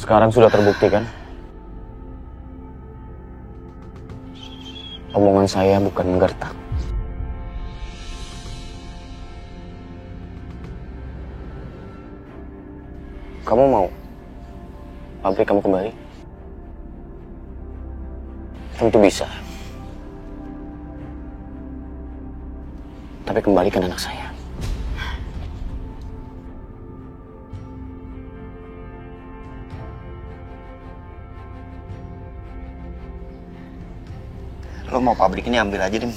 Sekarang sudah terbukti kan? Omongan saya bukan menggertak. Kamu mau pabrik kamu kembali? Tentu bisa. Tapi kembalikan anak saya. Lo mau pabrik ini ambil aja, Dim.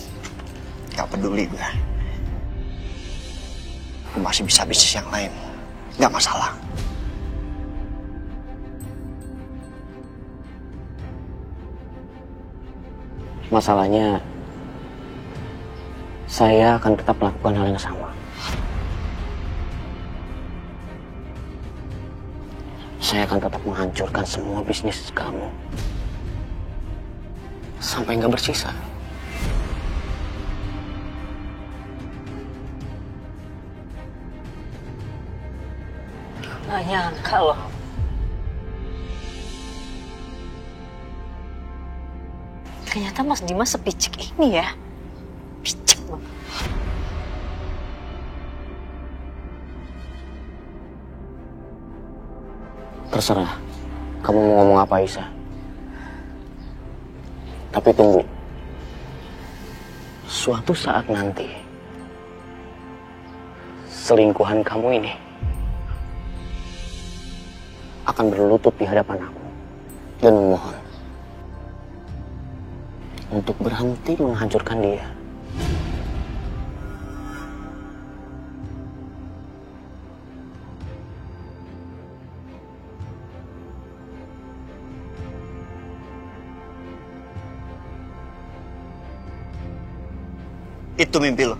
Gak peduli gue. Gue masih bisa bisnis yang lain. Gak masalah. Masalahnya, saya akan tetap melakukan hal yang sama. Saya akan tetap menghancurkan semua bisnis kamu. Sampai nggak bersisa. Nggak nyangka loh. Ternyata Mas Dimas sepicik ini ya. Picik banget. Terserah, kamu mau ngomong apa, Isa. Tapi tunggu. Suatu saat nanti, selingkuhan kamu ini akan berlutut di hadapan aku dan memohon untuk berhenti menghancurkan dia. Itu mimpi lo.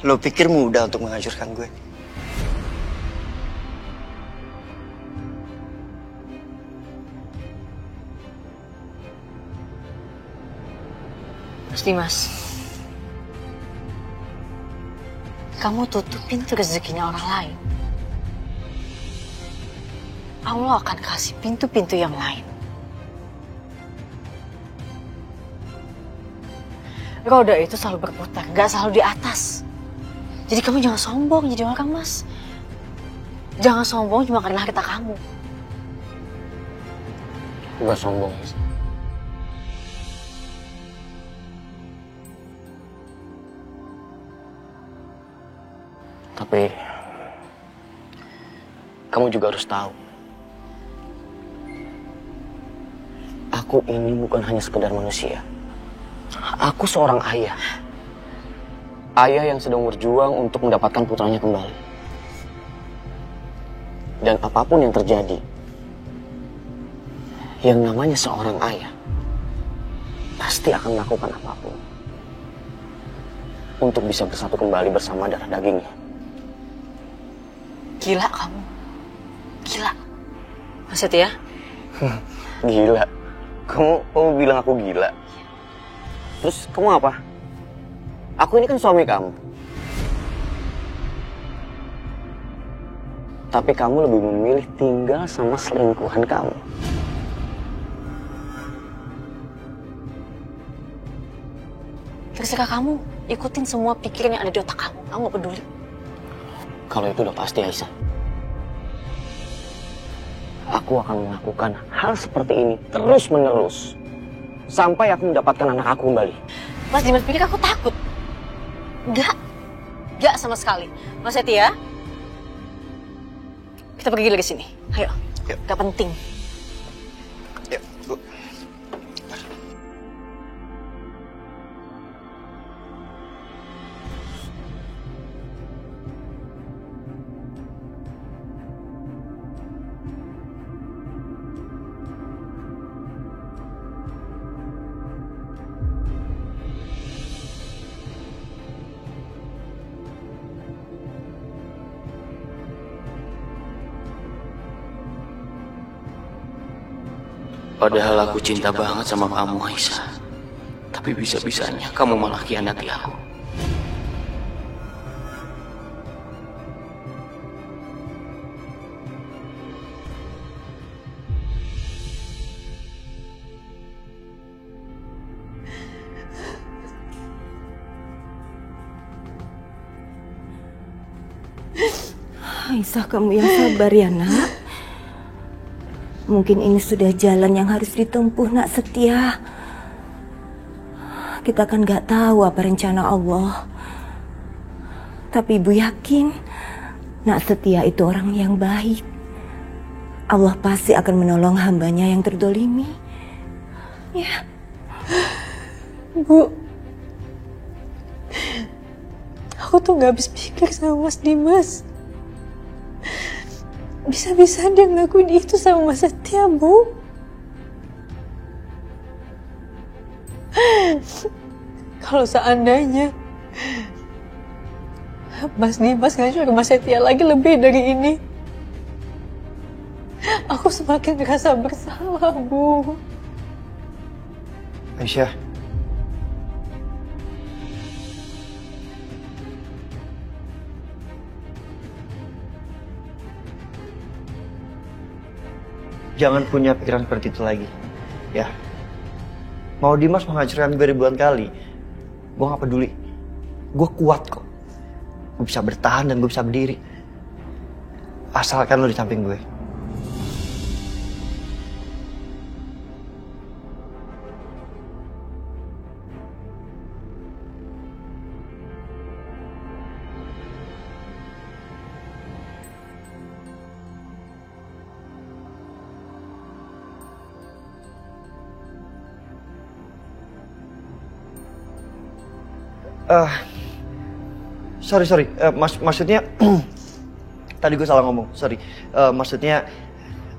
Lo pikir mudah untuk menghancurkan gue? Mas Dimas, kamu tutup pintu rezekinya orang lain, Allah akan kasih pintu-pintu yang lain. Roda itu selalu berputar, gak selalu di atas. Jadi kamu jangan sombong jadi orang, Mas. Jangan sombong cuma karena harta kamu. Gak sombong, Isa. Tapi kamu juga harus tahu, aku ini bukan hanya sekedar manusia. Aku seorang ayah. Ayah yang sedang berjuang untuk mendapatkan putranya kembali. Dan apapun yang terjadi, yang namanya seorang ayah pasti akan melakukan apapun untuk bisa bersatu kembali bersama darah dagingnya. Gila kamu. Gila. Mas Setia? Gila? Kamu bilang aku gila? Terus kamu apa? Aku ini kan suami kamu. Tapi kamu lebih memilih tinggal sama selingkuhan kamu. Terserah kamu. Ikutin semua pikiran yang ada di otak kamu. Aku gak peduli. Kalau itu udah pasti, Aisyah. Aku akan melakukan hal seperti ini terus-menerus. Sampai aku mendapatkan anak aku kembali. Mas Dimas pikir aku takut? Enggak. Enggak sama sekali. Mas Setia, kita pergi dari sini. Ayo. Yuk. Gak penting. Yuk, Bu. Padahal aku cinta banget sama kamu, Aisyah. Tapi bisa-bisanya kamu malah khianati aku. Aisyah, kamu yang sabar ya nak. Mungkin ini sudah jalan yang harus ditempuh nak Setia. Kita kan gak tahu apa rencana Allah. Tapi ibu yakin nak Setia itu orang yang baik. Allah pasti akan menolong hambanya yang terdolimi. Ya. Bu, aku tuh gak habis pikir sama Mas Dimas. Bisa-bisa dia ngelakuin itu sama Mas Setia, Bu. Kalau seandainya Mas Dimas ngajak Mas Setia lagi lebih dari ini, aku semakin ngerasa bersalah, Bu. Aisyah. Jangan punya pikiran seperti itu lagi, ya. Mau Dimas menghancurkan gue ribuan kali, gue gak peduli. Gue kuat kok. Gue bisa bertahan dan gue bisa berdiri. Asalkan lo di samping gue. Sorry. Maksudnya tadi gue salah ngomong. Sorry. Maksudnya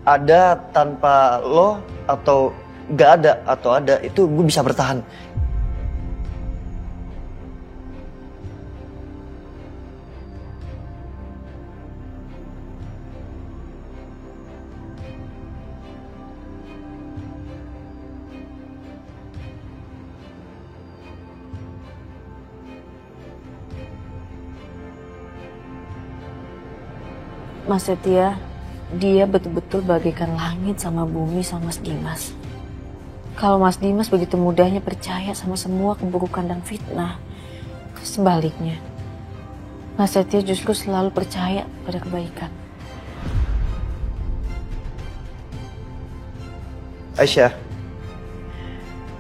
ada tanpa lo atau gak ada atau ada itu gue bisa bertahan. Mas Setia, dia betul-betul bagaikan langit sama bumi sama Mas Dimas. Kalau Mas Dimas begitu mudahnya percaya sama semua keburukan dan fitnah, sebaliknya, Mas Setia justru selalu percaya pada kebaikan. Aisyah,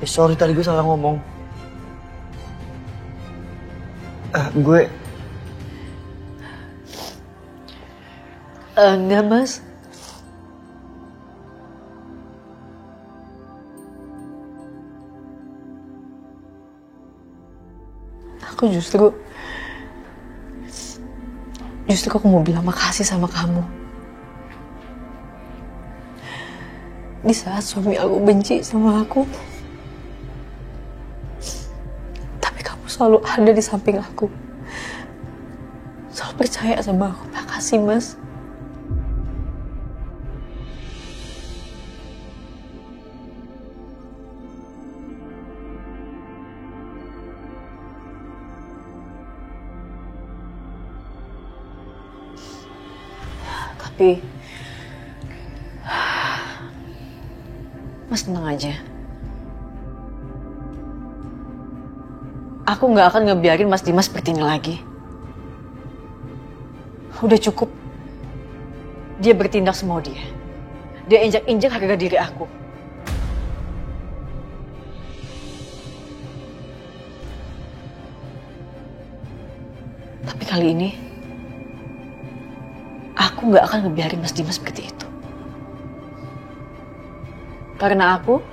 sorry tadi gue salah ngomong. Enggak, Mas. Justru aku mau bilang makasih sama kamu. Di saat suami aku benci sama aku, tapi kamu selalu ada di samping aku. Selalu percaya sama aku. Makasih, Mas. Tapi Mas tenang aja. Aku nggak akan ngebiarin Mas Dimas seperti ini lagi. Udah cukup. Dia bertindak semau dia. Dia injak-injak harga diri aku. Tapi kali ini aku nggak akan ngebiarin Mas Dimas seperti itu. Karena aku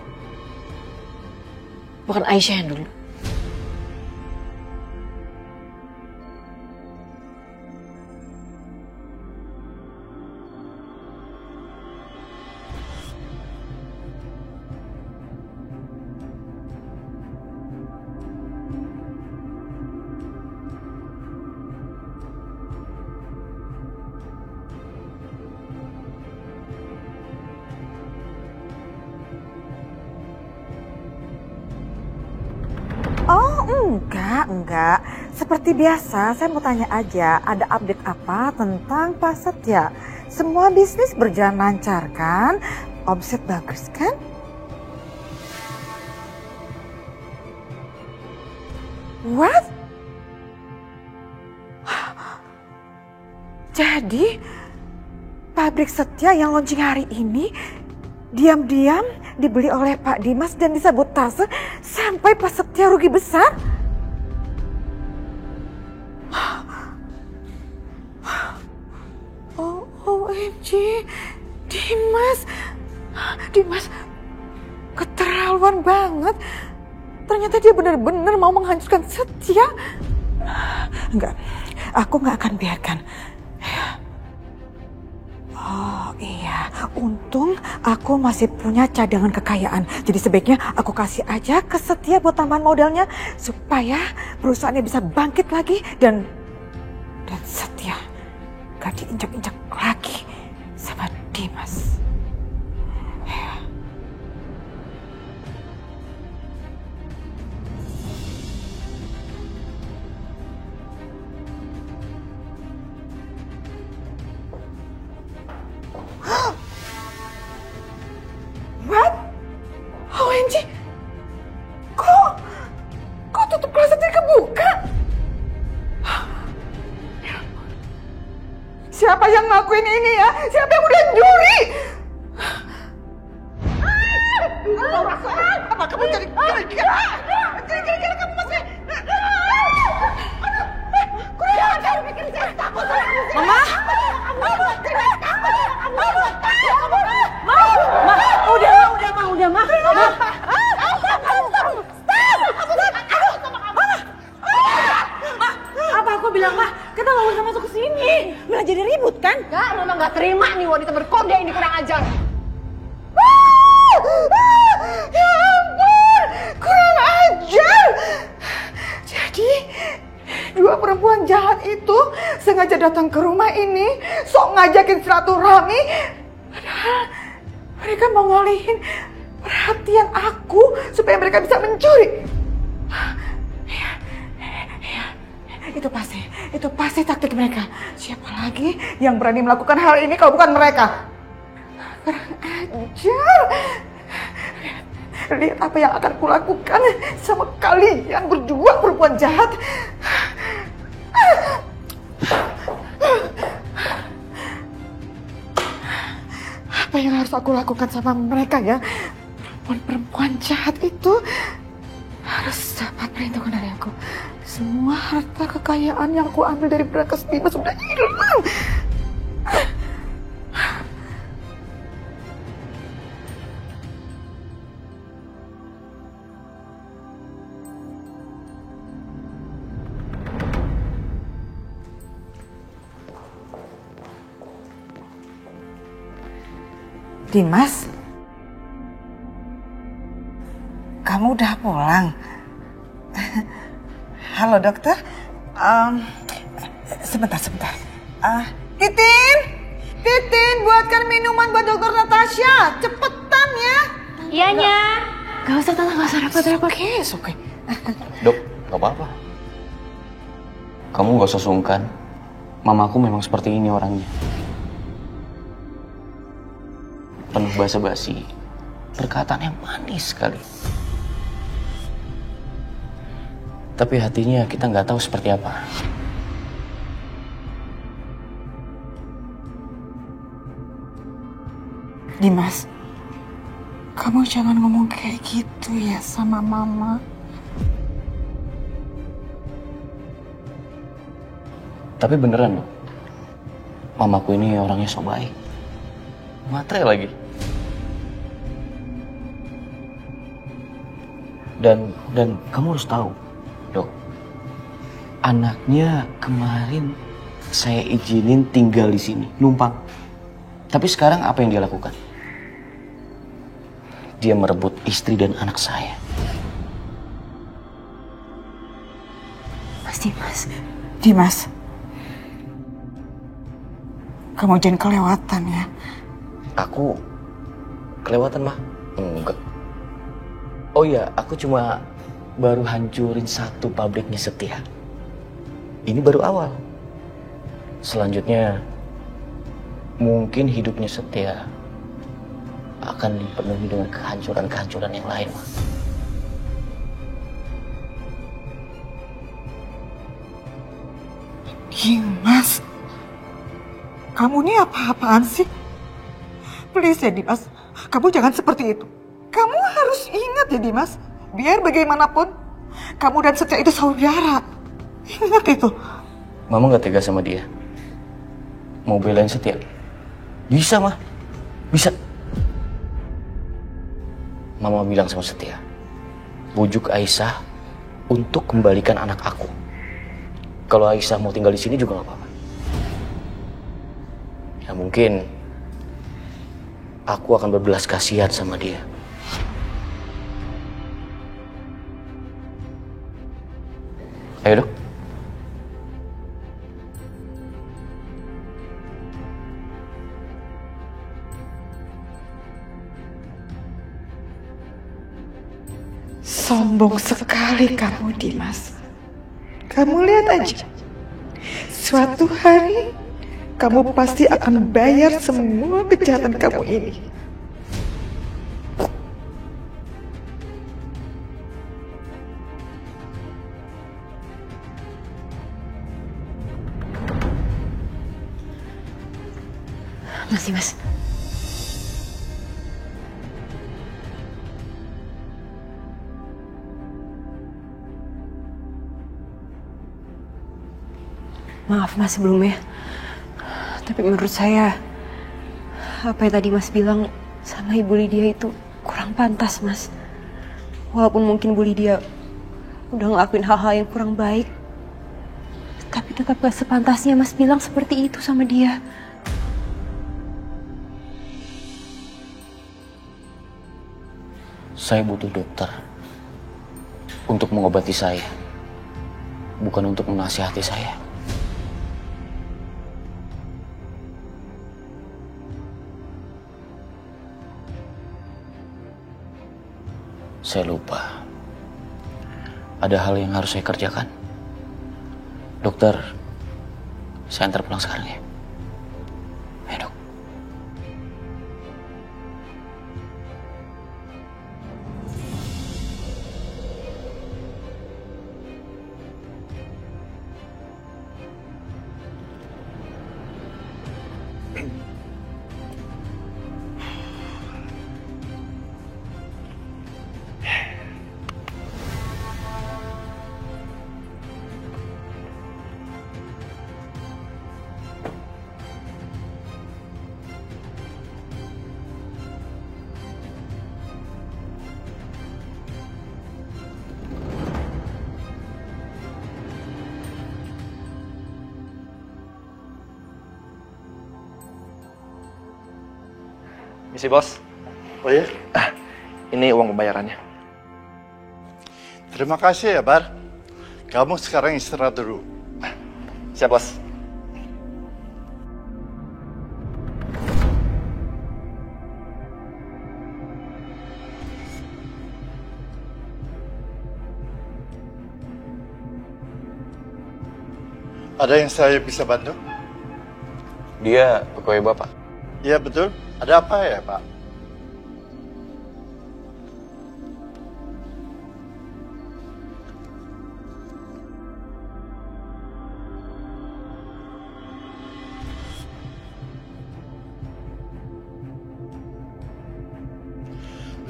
bukan Aisyah yang dulu. Enggak. Seperti biasa, saya mau tanya aja, ada update apa tentang Pak Setia? Semua bisnis berjalan lancar kan? Omset bagus kan? What? Jadi pabrik Setia yang launching hari ini diam-diam dibeli oleh Pak Dimas dan disabotase sampai Pak Setia rugi besar? Oh, OMG, Dimas, keterlaluan banget. Ternyata dia benar-benar mau menghancurkan Setia. Enggak, aku nggak akan biarkan. Oh iya, untung aku masih punya cadangan kekayaan. Jadi sebaiknya aku kasih aja ke Setia buat tambahan modalnya supaya perusahaannya bisa bangkit lagi dan Setia gak diinjak-injak lagi sama Dimas. What? OMG? Kok tutup kelas sendiri kebuka? Siapa yang ngelakuin ini ya? Siapa yang udah nyuri? Apa kamu jadi gara-gara kamu masih... Kurang ajar bikin saya takut. Mama! Udah, Ma. Apa aku bilang, Ma? Kita gak usah masuk ke sini. Malah jadi ribut kan? Enggak, Mama gak terima nih wanita berkode ini kurang ajar. Ya ampun, kurang ajar. Jadi, dua perempuan jahat itu sengaja datang ke rumah ini, sok ngajakin silaturahmi. Padahal mereka mau ngalihin perhatian aku supaya mereka bisa mencuri. Itu pasti taktik mereka. Siapa lagi yang berani melakukan hal ini kalau bukan mereka? Kurang ajar. Lihat apa yang akan kulakukan sama kalian berdua perempuan jahat. Apa yang harus aku lakukan sama mereka ya? Perempuan jahat itu harus dapat perlindungan dari aku. Semua harta kekayaan yang aku ambil dari Brankas Dimas sudah hilang. Dimas, kamu udah pulang? Halo dokter, sebentar. Titin, buatkan minuman buat dokter Natasha, cepetan ya. Iyanya. Gak usah Tante, gak usah repot-repot. Oke. Dok, gak apa-apa. Kamu gak usah sungkan. Mamaku memang seperti ini orangnya. Penuh basa-basi, perkataan yang manis sekali. Tapi hatinya kita nggak tahu seperti apa. Dimas, kamu jangan ngomong kayak gitu ya sama Mama. Tapi beneran loh, mamaku ini orangnya so baik. Matre lagi. Dan kamu harus tahu, Dok. Anaknya kemarin saya izinin tinggal di sini, numpang. Tapi sekarang apa yang dia lakukan? Dia merebut istri dan anak saya. Dimas. Kamu jangan kelewatan ya. Aku kelewatan, Mah? Enggak. Oh iya, aku cuma baru hancurin satu pabriknya Setia. Ini baru awal. Selanjutnya, mungkin hidupnya Setia akan dipenuhi dengan kehancuran-kehancuran yang lain, Mah. Dimas, Kamu ini apa-apaan sih? Please ya Dimas, kamu jangan seperti itu. Kamu harus ingat ya Dimas, biar bagaimanapun kamu dan Setia itu saudara. Ingat itu. Mama gak tega sama dia? Mau belain Setia? Bisa, Mah. Bisa. Mama bilang sama Setia, bujuk Aisyah untuk kembalikan anak aku. Kalau Aisyah mau tinggal di sini juga gak apa-apa. Ya mungkin aku akan berbelas kasihan sama dia. Ayo dok. Sombong sekali kamu Dimas. Kamu lihat aja, suatu hari kamu pasti akan bayar semua kejahatan kamu ini. Masih, Mas. Maaf Mas sebelumnya. Tapi menurut saya, apa yang tadi Mas bilang sama Ibu Lydia itu kurang pantas, Mas. Walaupun mungkin Bu Lydia udah ngelakuin hal-hal yang kurang baik, tapi tetap gak sepantasnya Mas bilang seperti itu sama dia. Saya butuh dokter untuk mengobati saya, bukan untuk menasihati saya. Saya lupa. Ada hal yang harus saya kerjakan. Dokter, saya antar pulang sekarang ya. Ayo dok. Misi bos. Oh ya? Ini uang pembayarannya. Terima kasih ya, Bar. Kamu sekarang istirahat dulu. Siap bos. Ada yang saya bisa bantu? Dia pegawai bapak. Iya betul. Ada apa ya, Pak?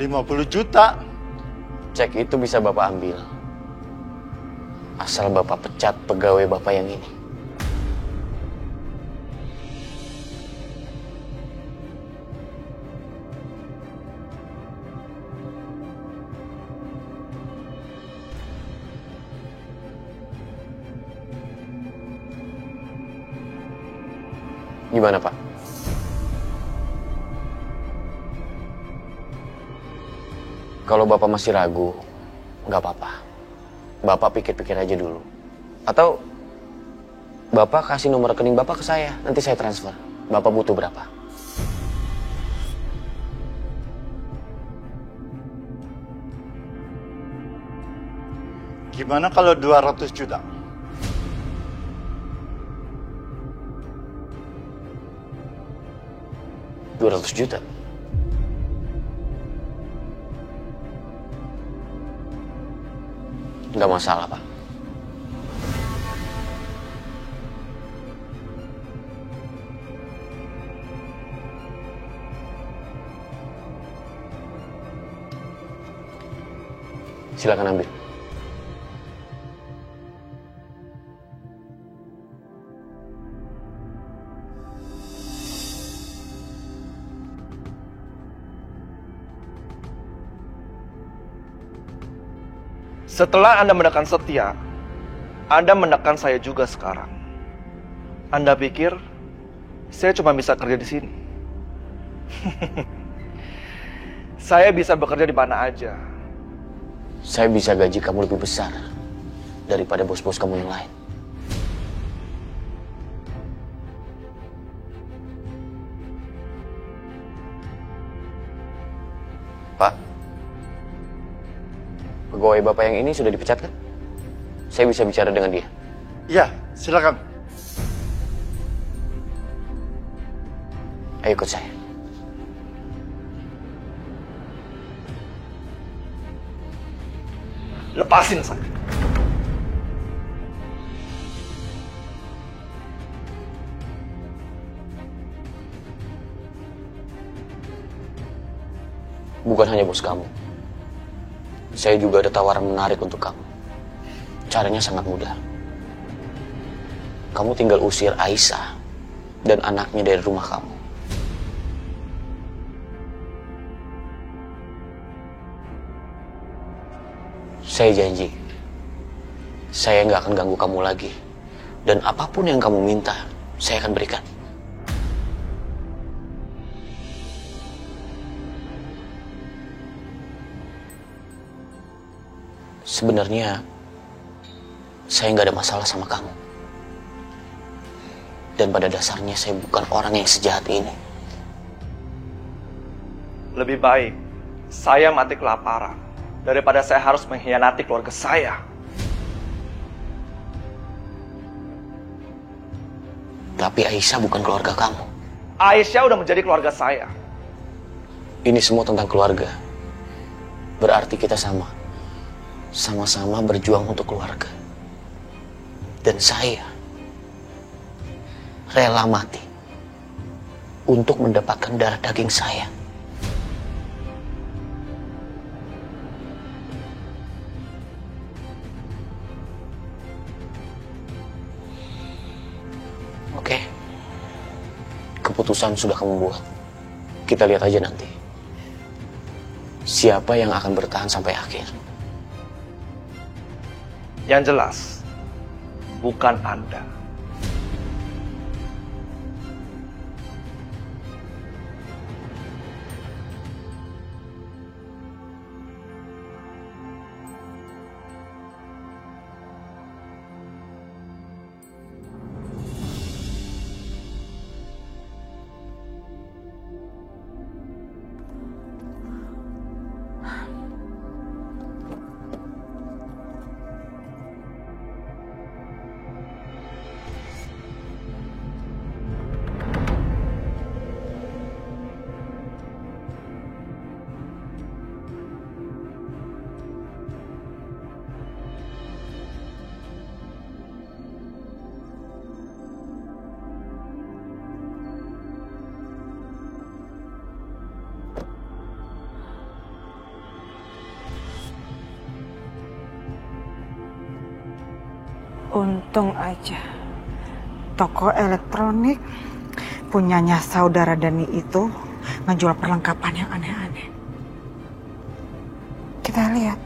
$50 juta. Cek itu bisa bapak ambil. Asal bapak pecat pegawai bapak yang ini. Gimana, Pak? Kalau Bapak masih ragu, nggak apa-apa. Bapak pikir-pikir aja dulu. Atau Bapak kasih nomor rekening Bapak ke saya, nanti saya transfer. Bapak butuh berapa? Gimana kalau 200 juta? $200 juta. Nggak masalah, Pak. Silakan ambil. Setelah Anda menekan Setia, Anda menekan saya juga sekarang. Anda pikir saya cuma bisa kerja di sini? Saya bisa bekerja di mana aja. Saya bisa gaji kamu lebih besar daripada bos-bos kamu yang lain. Pak, pegawai Bapak yang ini sudah dipecat kan? Saya bisa bicara dengan dia. Ya, silakan. Ayo ikut saya. Lepasin saya. Bukan hanya bos kamu. Saya juga ada tawaran menarik untuk kamu. Caranya sangat mudah. Kamu tinggal usir Aisyah dan anaknya dari rumah kamu. Saya janji, saya nggak akan ganggu kamu lagi. Dan apapun yang kamu minta, saya akan berikan. Sebenarnya, saya nggak ada masalah sama kamu. Dan pada dasarnya saya bukan orang yang sejahat ini. Lebih baik saya mati kelaparan daripada saya harus mengkhianati keluarga saya. Tapi Aisyah bukan keluarga kamu. Aisyah udah menjadi keluarga saya. Ini semua tentang keluarga. Berarti kita sama. Sama-sama berjuang untuk keluarga. Dan saya rela mati untuk mendapatkan darah daging saya. Oke. Keputusan sudah kamu buat. Kita lihat aja nanti. Siapa yang akan bertahan sampai akhir? Yang jelas, bukan Anda. Untung aja toko elektronik punyanya saudara Dani itu ngejual perlengkapan yang aneh-aneh. Kita lihat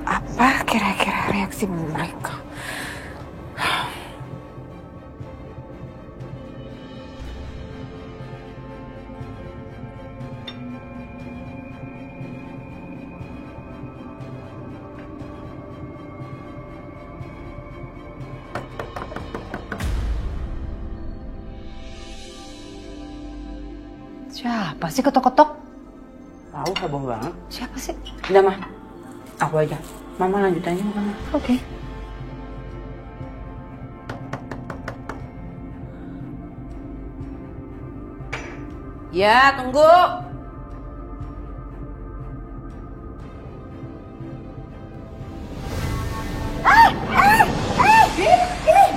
apa kira-kira reaksi mereka. Siapa sih ketok-ketok? Tahu heboh banget. Siapa sih? Udah mah, aku aja. Mama lanjut aja Mama. Oke. Ya, tunggu.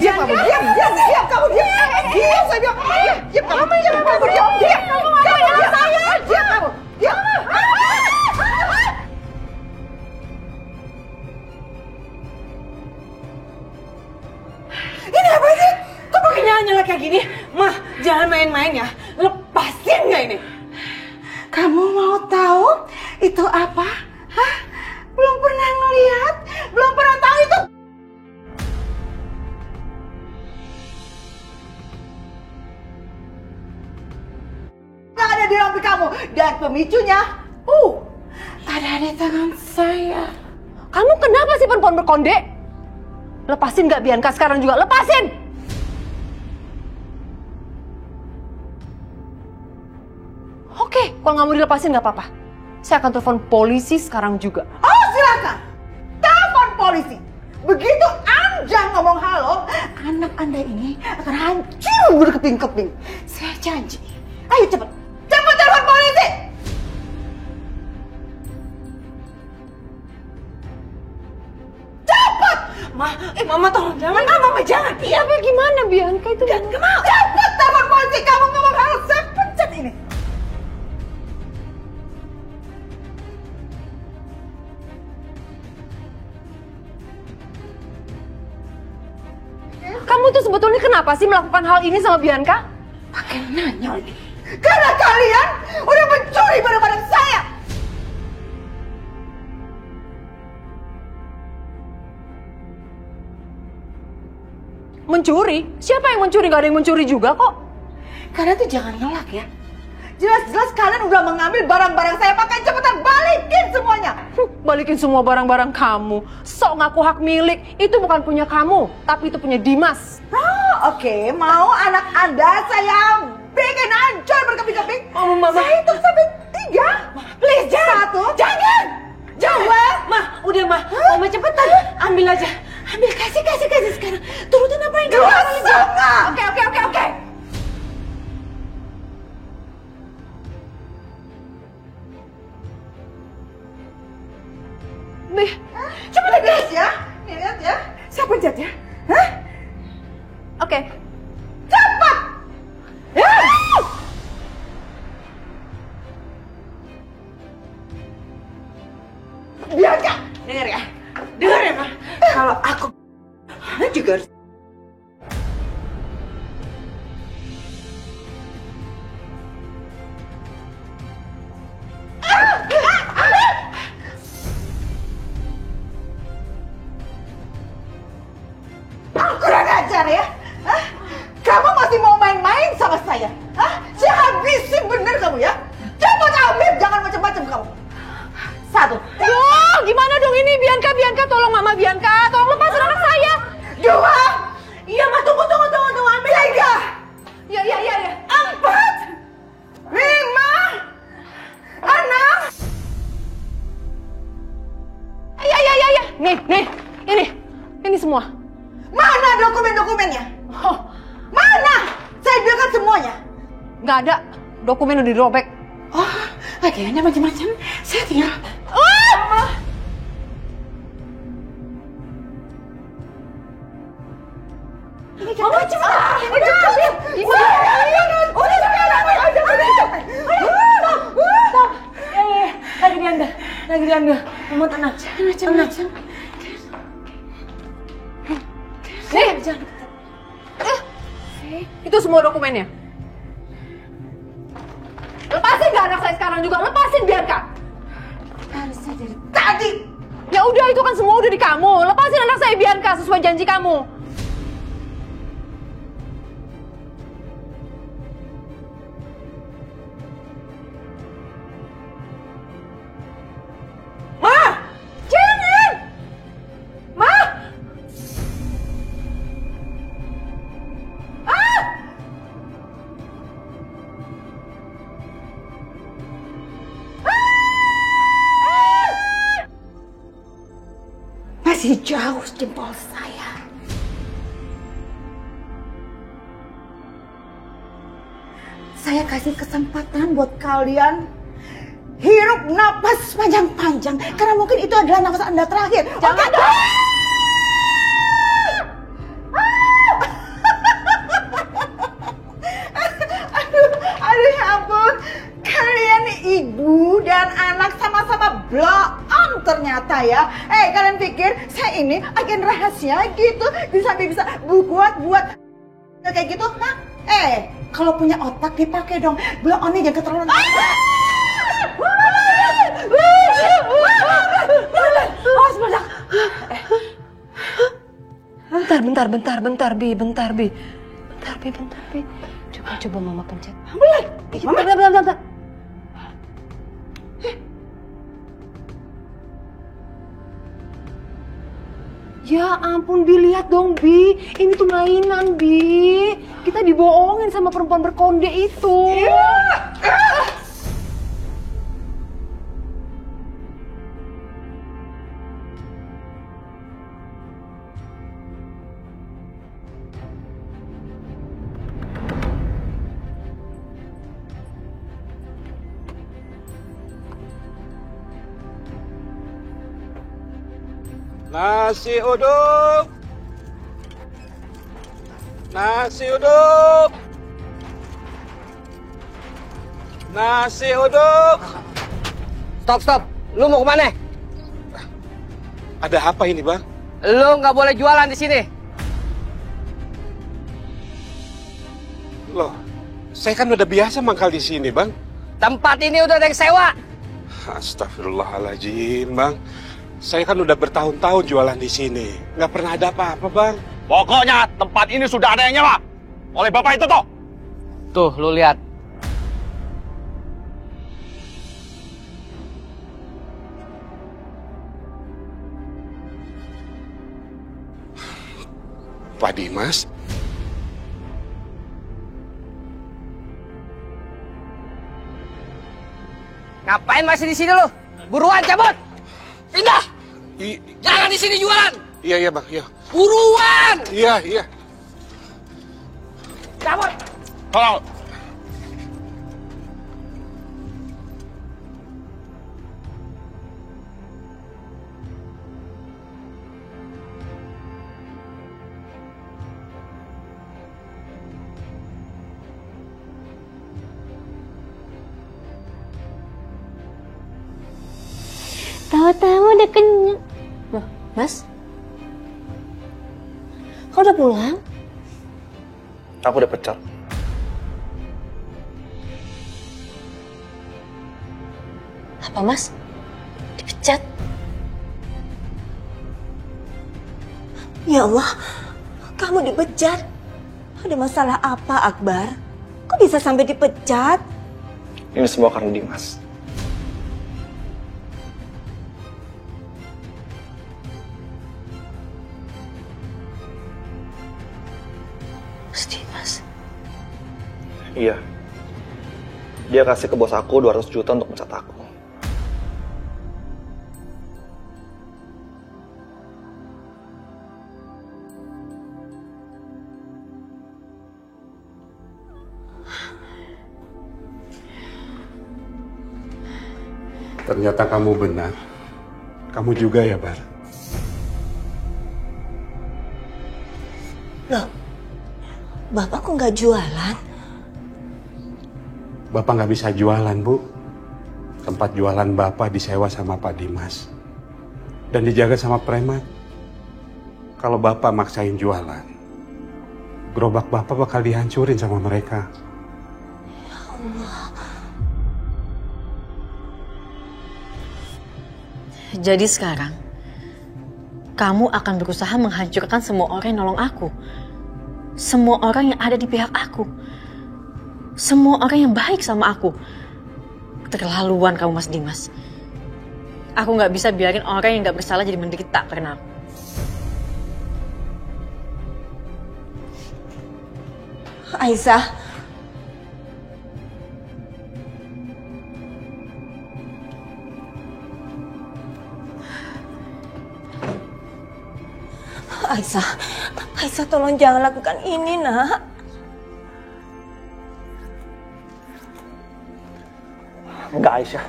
Diam kamu, diam kamu, diam saya bilang, diam kamu, diam kamu, diam kamu, diam Kamu mau tahu itu apa? Hah? Belum pernah ngelihat? Belum pernah tahu itu? Yang ada di rompi kamu dan pemicunya, ada di tangan saya. Kamu kenapa sih perempuan berkonde? Lepasin gak Bianca sekarang juga, lepasin! Oke, kalau nggak mau dilepasin nggak apa-apa. Saya akan telepon polisi sekarang juga. Oh silakan, telepon polisi. Begitu Anda ngomong halo, anak Anda ini akan hancur berkeping-keping. Saya janji. Ayo cepat, cepat telepon polisi. Cepat. Mama tolong jangan. Mama jangan. Iya, gimana Bianca itu? Gak mau. Cepat telepon polisi. Kamu ngomong halo, saya pencet ini. Kamu tuh sebetulnya kenapa sih melakukan hal ini sama Bianca? Pakai nanya lagi. Karena kalian udah mencuri barang-barang saya. Mencuri? Siapa yang mencuri? Gak ada yang mencuri juga kok. Kalian tuh jangan ngelak ya. Jelas-jelas kalian udah mengambil barang-barang saya. Pakai cepetan balikin semuanya. Balikin semua barang-barang kamu. Sok ngaku hak milik. Itu bukan punya kamu, tapi itu punya Dimas. Oh, oke. Mau anak Anda saya bikin hancur berkeping-keping? Mama. Saya hitung sampai 3. Please, jangan. 1. Jangan. Jangan. Udah Mama cepetan. Ambil aja. Ambil, kasih sekarang. Turutin apa yang kamu bilang. Oke. Nih, Coba lihat ya. Nih, lihat ya. Saya pencet ya. Hah? oke. Cepat. Bianca, dengar ya, Ma. Kalau aku juga harus. Kurang ajar ya. Hah? Kamu masih mau main-main sama saya? Hah? Saya habisin bener kamu ya. Cepat ambil, jangan macam-macam kamu. 1. Duh, gimana dong ini Bianca, tolong Mama Bianca, tolong lepasin anak saya. 2. Iya, Ma, tunggu. Ambil 3. Ya. 4. 5. 6. Ya. Nih, ini semua. Mana dokumen-dokumennya? Oh, Mana? Saya biarkan semuanya. nggak ada. Dokumen udah dirobek. Oh, kayaknya macam-macam. Saya tinggal. Mama cepat. Lagi diambil. Mama tenang. Macam-macam. Nih, itu semua dokumennya. Lepasin gak anak saya sekarang juga? Lepasin Bianca. Harusnya dari tadi. Ya udah, itu kan semua udah di kamu. Lepasin anak saya Bianca sesuai janji kamu. Jangan! Ma! Masih jauh jempol saya. Saya kasih kesempatan buat kalian hirup napas panjang-panjang. Karena mungkin itu adalah napas Anda terakhir. Jangan Oke? dong! Aduh ya ampun. Kalian ibu dan anak sama-sama bloong ternyata ya. Kalian pikir saya ini agen rahasia gitu? Bisa buat kayak gitu? Hah? Kalau punya otak dipakai dong. Bloongnya jangan keterlaluan. Bentar, Bi. Bentar, Bi. Coba Mama pencet. Bentar. Ya ampun, Bi, lihat dong, Bi. Ini tuh mainan, Bi. Kita dibohongin sama perempuan berkonde itu. Nasi uduk. Nasi uduk. Nasi uduk. Stop. Lu mau kemana? Ada apa ini, Bang? Lu nggak boleh jualan di sini. Loh, saya kan udah biasa mangkal di sini, Bang. Tempat ini udah ada yang sewa. Astagfirullahaladzim, Bang. Saya kan udah bertahun-tahun jualan di sini. Nggak pernah ada apa-apa, Bang. Pokoknya tempat ini sudah ada yang nyewa. Oleh Bapak itu toh. Tuh, lu lihat. Pak Dimas? Ngapain masih di sini lu? Buruan cabut! Pindah! Jangan di sini jualan! Iya, Bang, iya. Buruan! Iya. Cabut! Tolong. Tahu-tahu udah kenyang. Loh, Mas? Kau udah pulang? Aku udah pecat. Apa, Mas? Dipecat? Ya Allah, kamu dipecat? Ada masalah apa, Akbar? Kok bisa sampai dipecat? Ini semua karena Dimas. Dimas? Iya. Dia kasih ke bos aku 200 juta untuk mencat aku. Ternyata kamu benar. Kamu juga ya, Bar? Loh, Bapak kok nggak jualan? Bapak nggak bisa jualan, Bu. Tempat jualan Bapak disewa sama Pak Dimas. Dan dijaga sama preman. Kalau Bapak maksain jualan, gerobak Bapak bakal dihancurin sama mereka. Ya Allah. Jadi sekarang, kamu akan berusaha menghancurkan semua orang yang nolong aku. Semua orang yang ada di pihak aku. Semua orang yang baik sama aku. Keterlaluan kamu, Mas Dimas. Aku gak bisa biarin orang yang gak bersalah jadi menderita karena aku. Aisyah. Aisyah, tolong jangan lakukan ini, Nak. Enggak, Aisyah.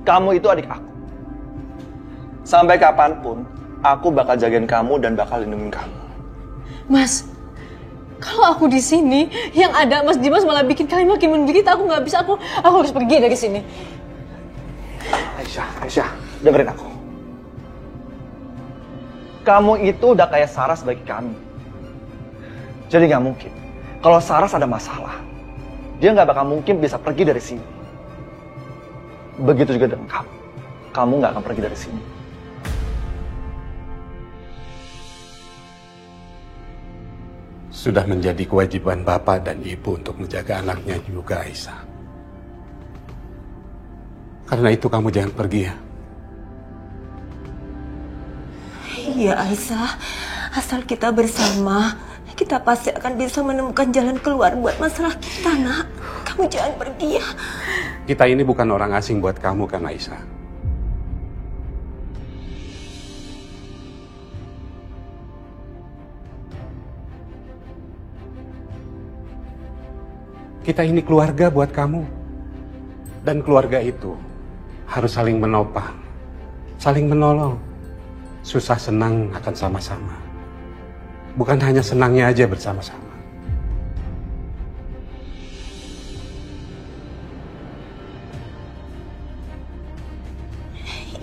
Kamu itu adik aku. Sampai kapanpun, aku bakal jagain kamu dan bakal lindungin kamu. Mas, kalau aku di sini, yang ada Mas Dimas malah bikin kalian makin menderita. Aku nggak bisa, aku harus pergi dari sini. Aisyah, dengerin aku. Kamu itu udah kayak Saras bagi kami. Jadi nggak mungkin. Kalau Saras ada masalah, dia nggak bakal mungkin bisa pergi dari sini. Begitu juga dengan kamu. Kamu nggak akan pergi dari sini. Sudah menjadi kewajiban bapak dan ibu untuk menjaga anaknya juga, Aisyah. Karena itu kamu jangan pergi ya. Iya Aisyah, asal kita bersama, kita pasti akan bisa menemukan jalan keluar buat masalah kita, nak. Kamu jangan pergi ya. Kita ini bukan orang asing buat kamu kan, Aisyah. Kita ini keluarga buat kamu. Dan keluarga itu harus saling menopang, saling menolong. Susah senang akan sama-sama. Bukan hanya senangnya aja bersama-sama.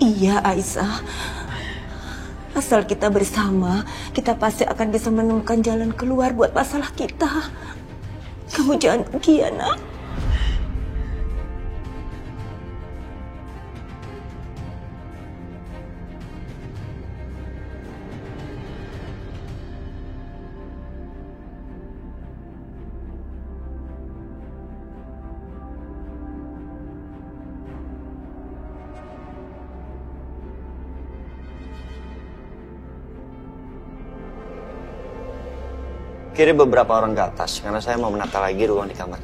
Iya Aisyah, asal kita bersama, kita pasti akan bisa menemukan jalan keluar buat masalah kita. Kamu jangan pergi ya, nak. Kirim beberapa orang ke atas, karena saya mau menata lagi ruang di kamar.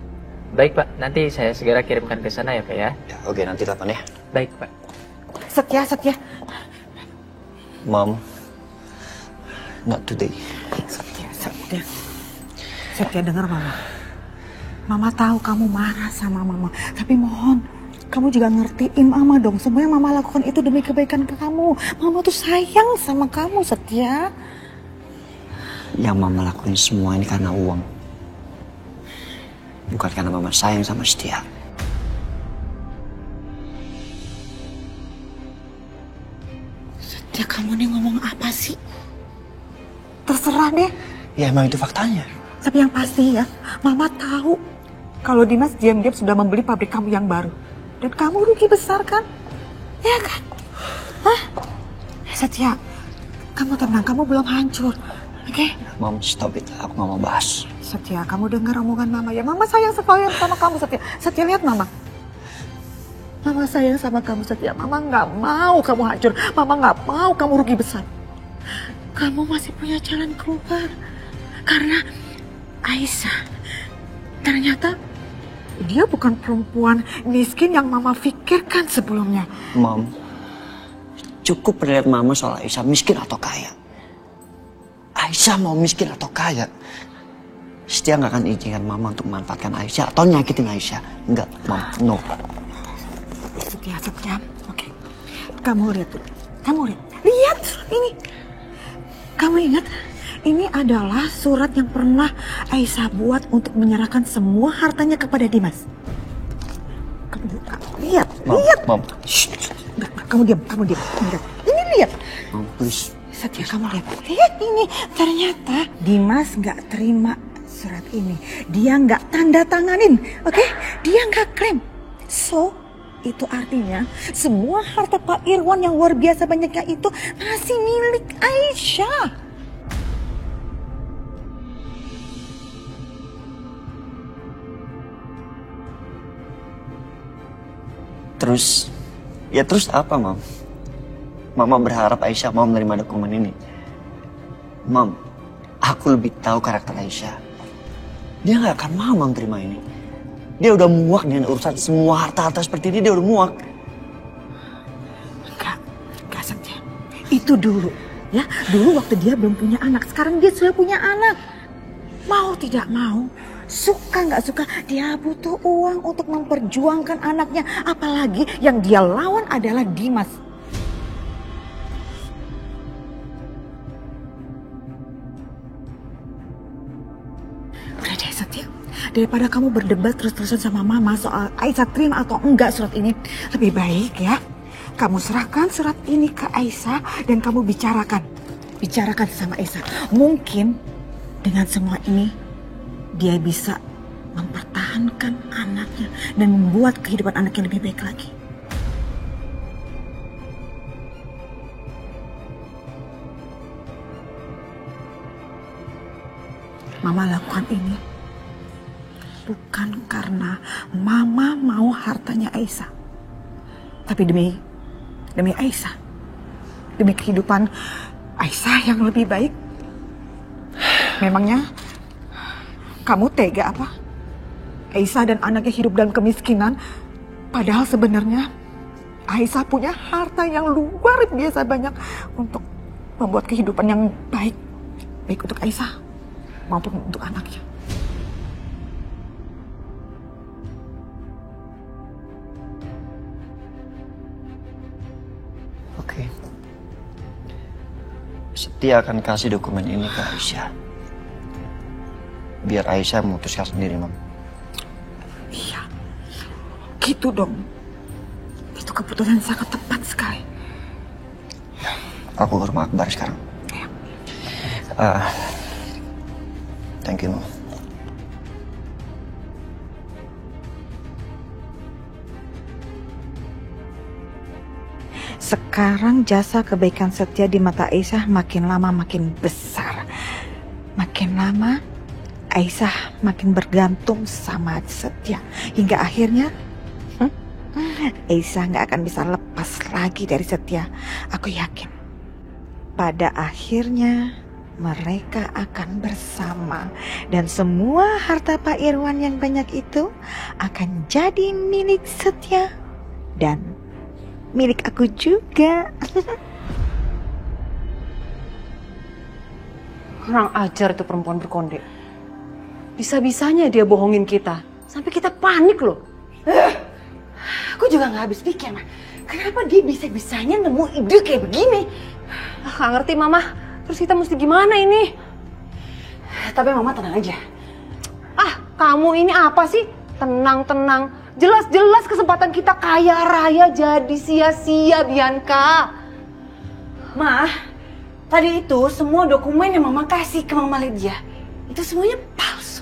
Baik Pak, nanti saya segera kirimkan ke sana ya Pak ya. Oke, nanti telepon ya. Baik Pak. Setia. Mom, not today. Setia dengar Mama. Mama tahu kamu marah sama Mama, tapi mohon kamu juga ngertiin Mama dong. Semua yang Mama lakukan itu demi kebaikan kamu. Mama tuh sayang sama kamu, Setia. Yang Mama lakuin semua ini karena uang. Bukan karena Mama sayang sama Setia. Setia, kamu nih ngomong apa sih? Terserah deh. Ya emang itu faktanya. Tapi yang pasti ya, Mama tahu kalau Dimas diam-diam sudah membeli pabrik kamu yang baru. Dan kamu rugi besar kan? Ya kan? Hah? Setia, kamu tenang, kamu belum hancur. Oke? Mom, stop it. Aku gak mau bahas. Setia, kamu dengar omongan Mama ya. Mama sayang sekali sama kamu, Setia. Setia, lihat Mama. Mama sayang sama kamu, Setia. Mama nggak mau kamu hancur. Mama nggak mau kamu rugi besar. Kamu masih punya jalan keluar. Karena Aisyah, ternyata dia bukan perempuan miskin yang Mama pikirkan sebelumnya. Mom, cukup penilaian Mama soal Aisyah miskin atau kaya. Aisyah mau miskin atau kaya, Setia nggak akan izinkan Mama untuk memanfaatkan Aisyah atau nyakitin Aisyah. Enggak, Mom, no. Setia. Oke. Kamu lihat tuh. Lihat surat ini. Kamu ingat? Ini adalah surat yang pernah Aisyah buat untuk menyerahkan semua hartanya kepada Dimas. Lihat. Mom. Kamu diam. Ini lihat. Mom, please. Setia, kamu lihat ini. Ternyata Dimas nggak terima surat ini. Dia nggak tanda tanganin, oke? Dia nggak klaim. So, itu artinya semua harta Pak Irwan yang luar biasa banyaknya itu masih milik Aisyah. Terus apa, Mom? Mama berharap Aisyah mau menerima dokumen ini. Mom, aku lebih tahu karakter Aisyah. Dia nggak akan mau menerima ini. Dia udah muak dengan urusan semua harta-harta seperti ini. Dia udah muak. Enggak Setia. Itu dulu, ya. Dulu waktu dia belum punya anak. Sekarang dia sudah punya anak. Mau tidak mau, suka nggak suka, dia butuh uang untuk memperjuangkan anaknya. Apalagi yang dia lawan adalah Dimas. Udah deh Setia, daripada kamu berdebat terus-terusan sama Mama soal Aisyah terima atau enggak surat ini, lebih baik ya kamu serahkan surat ini ke Aisyah dan kamu bicarakan sama Aisyah. Mungkin dengan semua ini dia bisa mempertahankan anaknya dan membuat kehidupan anaknya lebih baik lagi. Mama lakukan ini bukan karena Mama mau hartanya Aisyah, tapi demi Aisyah, demi kehidupan Aisyah yang lebih baik. Memangnya kamu tega apa? Aisyah dan anaknya hidup dalam kemiskinan, padahal sebenarnya Aisyah punya harta yang luar biasa banyak untuk membuat kehidupan yang baik untuk Aisyah maupun untuk anaknya. Oke. Setia akan kasih dokumen ini ke Aisyah. Biar Aisyah memutuskan sendiri, Mam. Iya, gitu dong. Itu keputusan sangat tepat sekali. Aku ke rumah Akbar sekarang. Thank you, Mam. Sekarang jasa kebaikan Setia di mata Aisyah makin lama makin besar. Makin lama Aisyah makin bergantung sama Setia. Hingga akhirnya Aisyah nggak akan bisa lepas lagi dari Setia. Aku yakin pada akhirnya mereka akan bersama. Dan semua harta Pak Irwan yang banyak itu akan jadi milik Setia. Dan milik aku juga. Kurang ajar itu perempuan berkonde. Bisa-bisanya dia bohongin kita. Sampai kita panik loh. Aku juga gak habis pikir, Ma. Kenapa dia bisa-bisanya nemu ide kayak begini? Gak ngerti, Mama. Terus kita mesti gimana ini? Tapi Mama tenang aja. Kamu ini apa sih? Tenang-tenang. Jelas-jelas kesempatan kita kaya raya jadi sia-sia, Bianca. Ma, tadi itu semua dokumen yang Mama kasih ke Mama Lydia, itu semuanya palsu.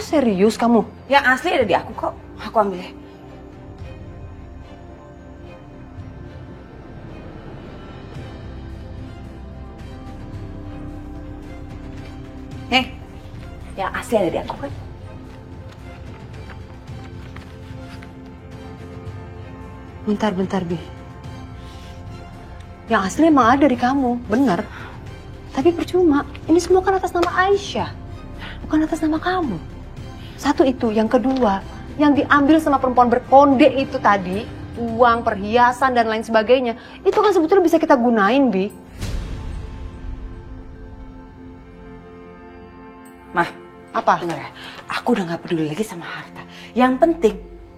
Serius kamu? Yang asli ada di aku kok. Aku ambil ya. Yang asli ada di aku kan. Bentar, Bi. Yang asli emang ada di kamu, bener. Tapi percuma, ini semua kan atas nama Aisyah. Bukan atas nama kamu. Satu itu, yang kedua, yang diambil sama perempuan berkonde itu tadi, uang, perhiasan, dan lain sebagainya, itu kan sebetulnya bisa kita gunain, Bi. Mah, apa? Dengar ya, aku udah gak peduli lagi sama harta. Yang penting,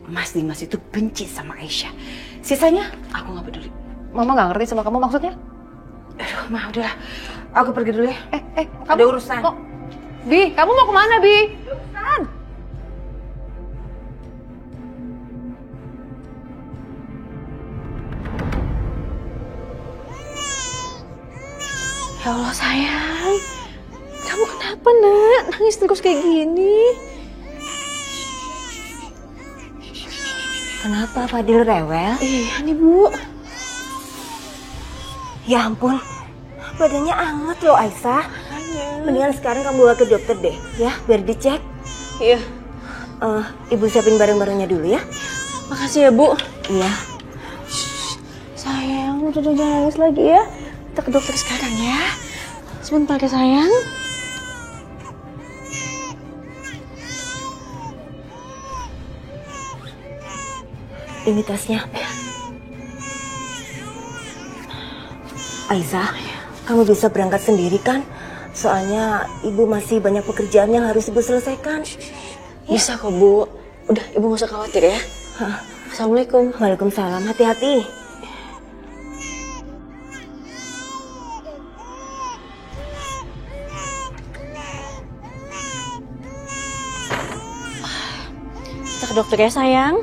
Mas Dimas itu benci sama Aisyah. Sisanya, aku gak peduli. Mama gak ngerti sama kamu maksudnya? Aduh, Ma, udahlah. Aku pergi dulu ya. Ada urusan. Kok? Bi, kamu mau kemana, Bi? Urusan. Ya Allah sayang, kamu kenapa nak? Nangis terus kayak gini. Kenapa Fadil rewel? Iya nih Bu. Ya ampun, badannya anget loh Aisyah. Mendingan sekarang kamu bawa ke dokter deh, ya, biar dicek. Iya. Ibu siapin barang-barangnya dulu ya. Makasih ya Bu. Iya. Sayang, udah jangan nangis lagi ya. Kita ke dokter sekarang ya. Sebentar ya sayang. Ini tasnya. Aisyah, kamu bisa berangkat sendiri kan? Soalnya ibu masih banyak pekerjaan yang harus ibu selesaikan. Bisa kok Bu. Udah ibu gak usah khawatir ya. Assalamualaikum. Waalaikumsalam, hati-hati. Kita ke dokter ya sayang.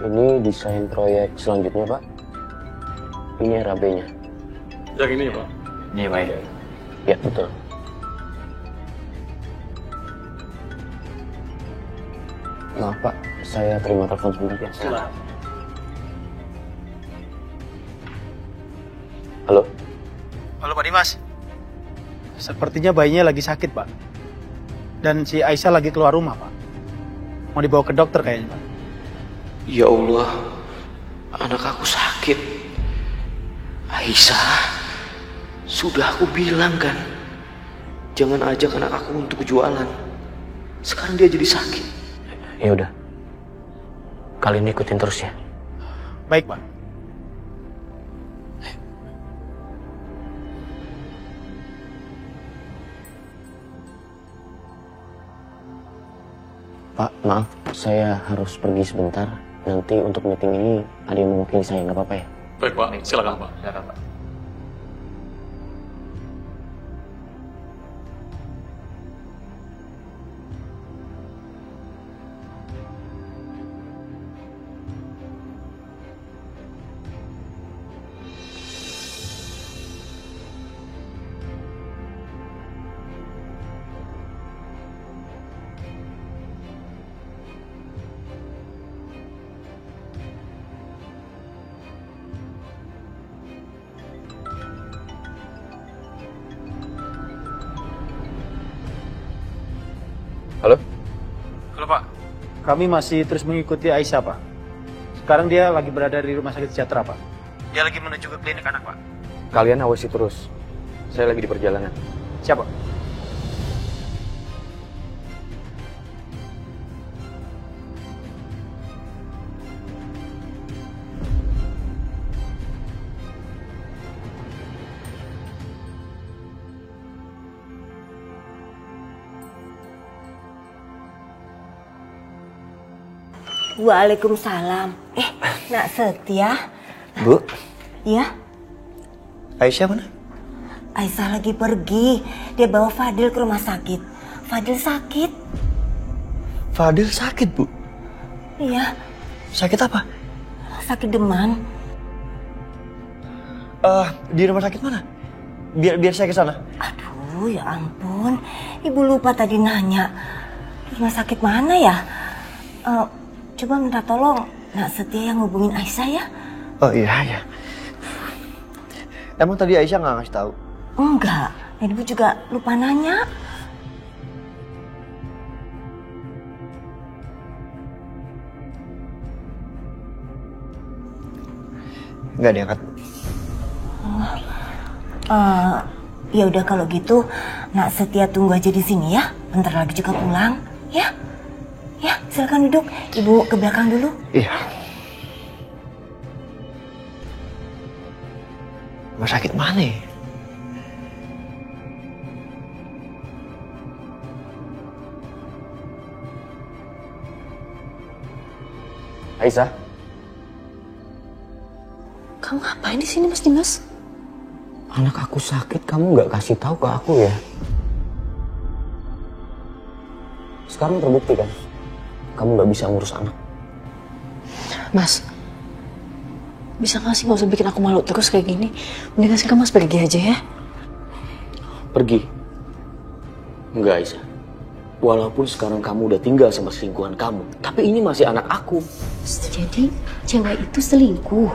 Ini desain proyek selanjutnya, Pak. Ini RAB-nya. Yang ini, Pak? Iya, Pak. Ya, betul. Maaf, Pak. Saya terima telepon sebentar ya. Silakan. Halo? Halo Pak Dimas. Sepertinya bayinya lagi sakit, Pak. Dan si Aisyah lagi keluar rumah, Pak. Mau dibawa ke dokter kayaknya, Pak. Ya Allah, anak aku sakit. Aisyah, sudah aku bilang kan, jangan ajak anak aku untuk jualan. Sekarang dia jadi sakit. Ya udah, kalian ikutin terus ya. Baik, Pak. Pak, maaf, saya harus pergi sebentar. Nanti untuk meeting ini ada yang mewakili saya, nggak apa-apa ya? Baik, Pak. Silakan, Pak. Silakan, Pak. Halo? Halo, Pak. Kami masih terus mengikuti Aisyah, Pak. Sekarang dia lagi berada di Rumah Sakit Sejahtera, Pak. Dia lagi menuju ke klinik anak, Pak. Kalian awasi terus. Saya lagi di perjalanan. Siapa? Waalaikumsalam. Nak Setia. Bu, Ya, Aisyah mana? Aisyah lagi pergi. Dia bawa Fadil ke rumah sakit. Fadil sakit. Fadil sakit, Bu. Iya, Sakit apa? sakit demam. Di rumah sakit mana? Biar saya ke sana. Aduh, ya ampun. Ibu lupa tadi nanya. Rumah sakit mana ya? Coba minta tolong Nak Setia yang hubungin Aisyah ya. Oh iya, ya. Emang tadi Aisyah nggak ngasih tahu? Enggak, dan ibu juga lupa nanya. Nggak diangkat. Ya udah kalau gitu Nak Setia tunggu aja di sini ya. Bentar lagi juga pulang, ya. Ya, silakan duduk. Ibu ke belakang dulu. Iya. Rumah sakit mana ya? Aisyah? Kamu ngapain di sini, Mas Dimas? Anak aku sakit, kamu nggak kasih tahu ke aku ya? Sekarang terbukti kan? Kamu nggak bisa ngurus anak. Mas, bisa nggak sih nggak usah bikin aku malu terus kayak gini? Mendingan sekarang Mas pergi aja ya. Pergi? Enggak, Aisyah. Walaupun sekarang kamu udah tinggal sama selingkuhan kamu, tapi ini masih anak aku. Jadi cewek itu selingkuh?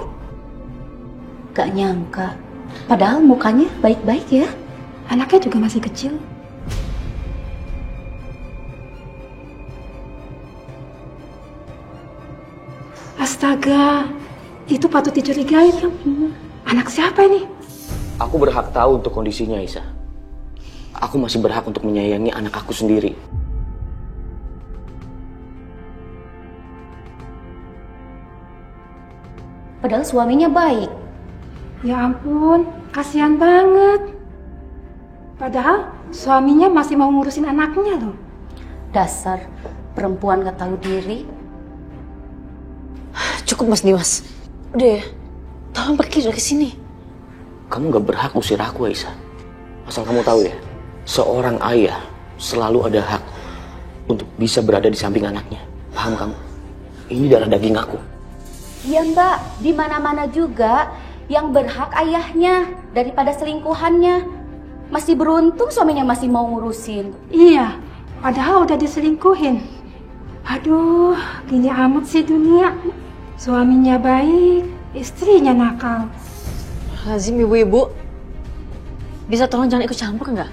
Gak nyangka. Padahal mukanya baik-baik ya. Anaknya juga masih kecil. Astaga, itu patut dicurigai kan? Anak siapa ini? Aku berhak tahu untuk kondisinya, Aisyah. Aku masih berhak untuk menyayangi anak aku sendiri. Padahal suaminya baik. Ya ampun, kasihan banget. Padahal suaminya masih mau ngurusin anaknya loh. Dasar perempuan gak tahu diri. Cukup Mas Dimas. Udah ya, tolong pergi dari sini. Kamu gak berhak usir aku, Aisyah. Asal kamu tahu ya, seorang ayah selalu ada hak untuk bisa berada di samping anaknya. Paham kamu? Ini darah daging aku. Iya Mbak, di mana-mana juga yang berhak ayahnya daripada selingkuhannya. Masih beruntung suaminya masih mau ngurusin. Iya, padahal udah diselingkuhin. Aduh, gini amat sih dunia. Suaminya baik, istrinya nakal. Lazim ibu-ibu, bisa tolong jangan ikut campur nggak?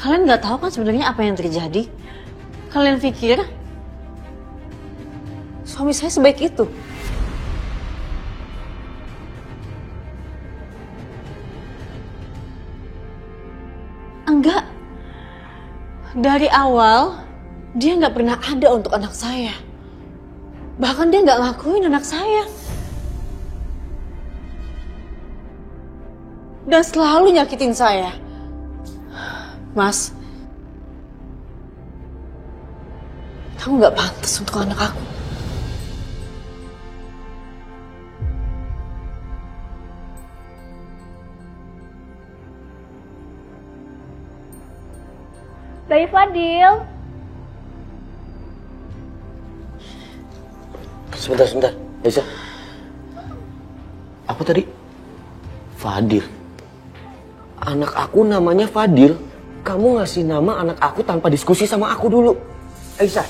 Kalian nggak tahu kan sebenarnya apa yang terjadi? Kalian pikir suami saya sebaik itu? Enggak. Dari awal, dia nggak pernah ada untuk anak saya. Bahkan dia nggak ngakuin anak saya. Dan selalu nyakitin saya. Mas, kamu nggak pantas untuk anak aku. Bayi Fadil. Sebentar. Aisyah. Apa tadi? Fadil. Anak aku namanya Fadil. Kamu ngasih nama anak aku tanpa diskusi sama aku dulu. Aisyah,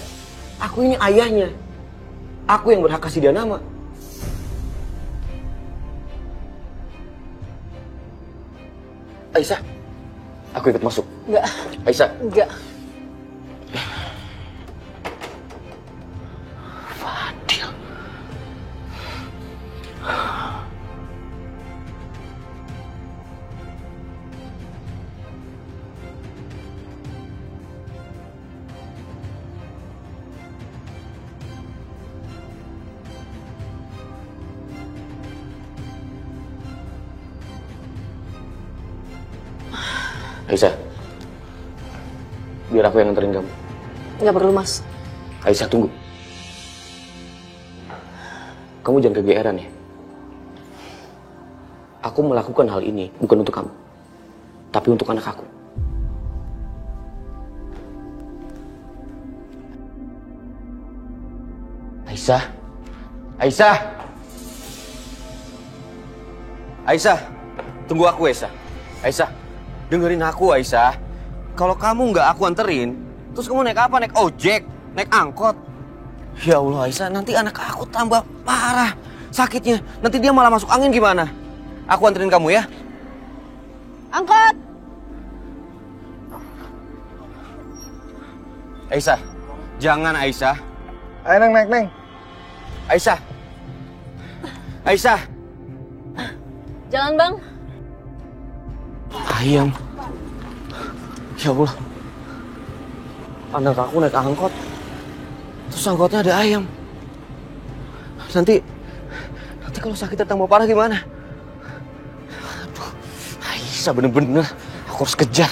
aku ini ayahnya. Aku yang berhak kasih dia nama. Aisyah, aku ikut masuk. Enggak. Aisyah. Enggak. Fadil. Aisyah, biar aku yang nganterin kamu. Nggak perlu, Mas. Aisyah, tunggu. Kamu jangan kegeeran ya. Aku melakukan hal ini bukan untuk kamu, tapi untuk anak aku. Aisyah. Aisyah. Aisyah, tunggu aku Aisyah. Aisyah, dengerin aku Aisyah. Kalau kamu nggak aku anterin, terus kamu naik apa? Naik ojek? Naik angkot? Ya Allah Aisyah, nanti anak aku tambah parah sakitnya. Nanti dia malah masuk angin gimana? Aku anterin kamu ya. Angkot! Aisyah, jangan Aisyah. Ayo Neng. Aisyah. Aisyah. Jangan, Bang. Ayam. Ya Allah. Anak aku naik angkot. Terus angkotnya ada ayam. Nanti kalau sakitnya tambah parah gimana? Aduh, Aisyah bener-bener. Aku harus kejar.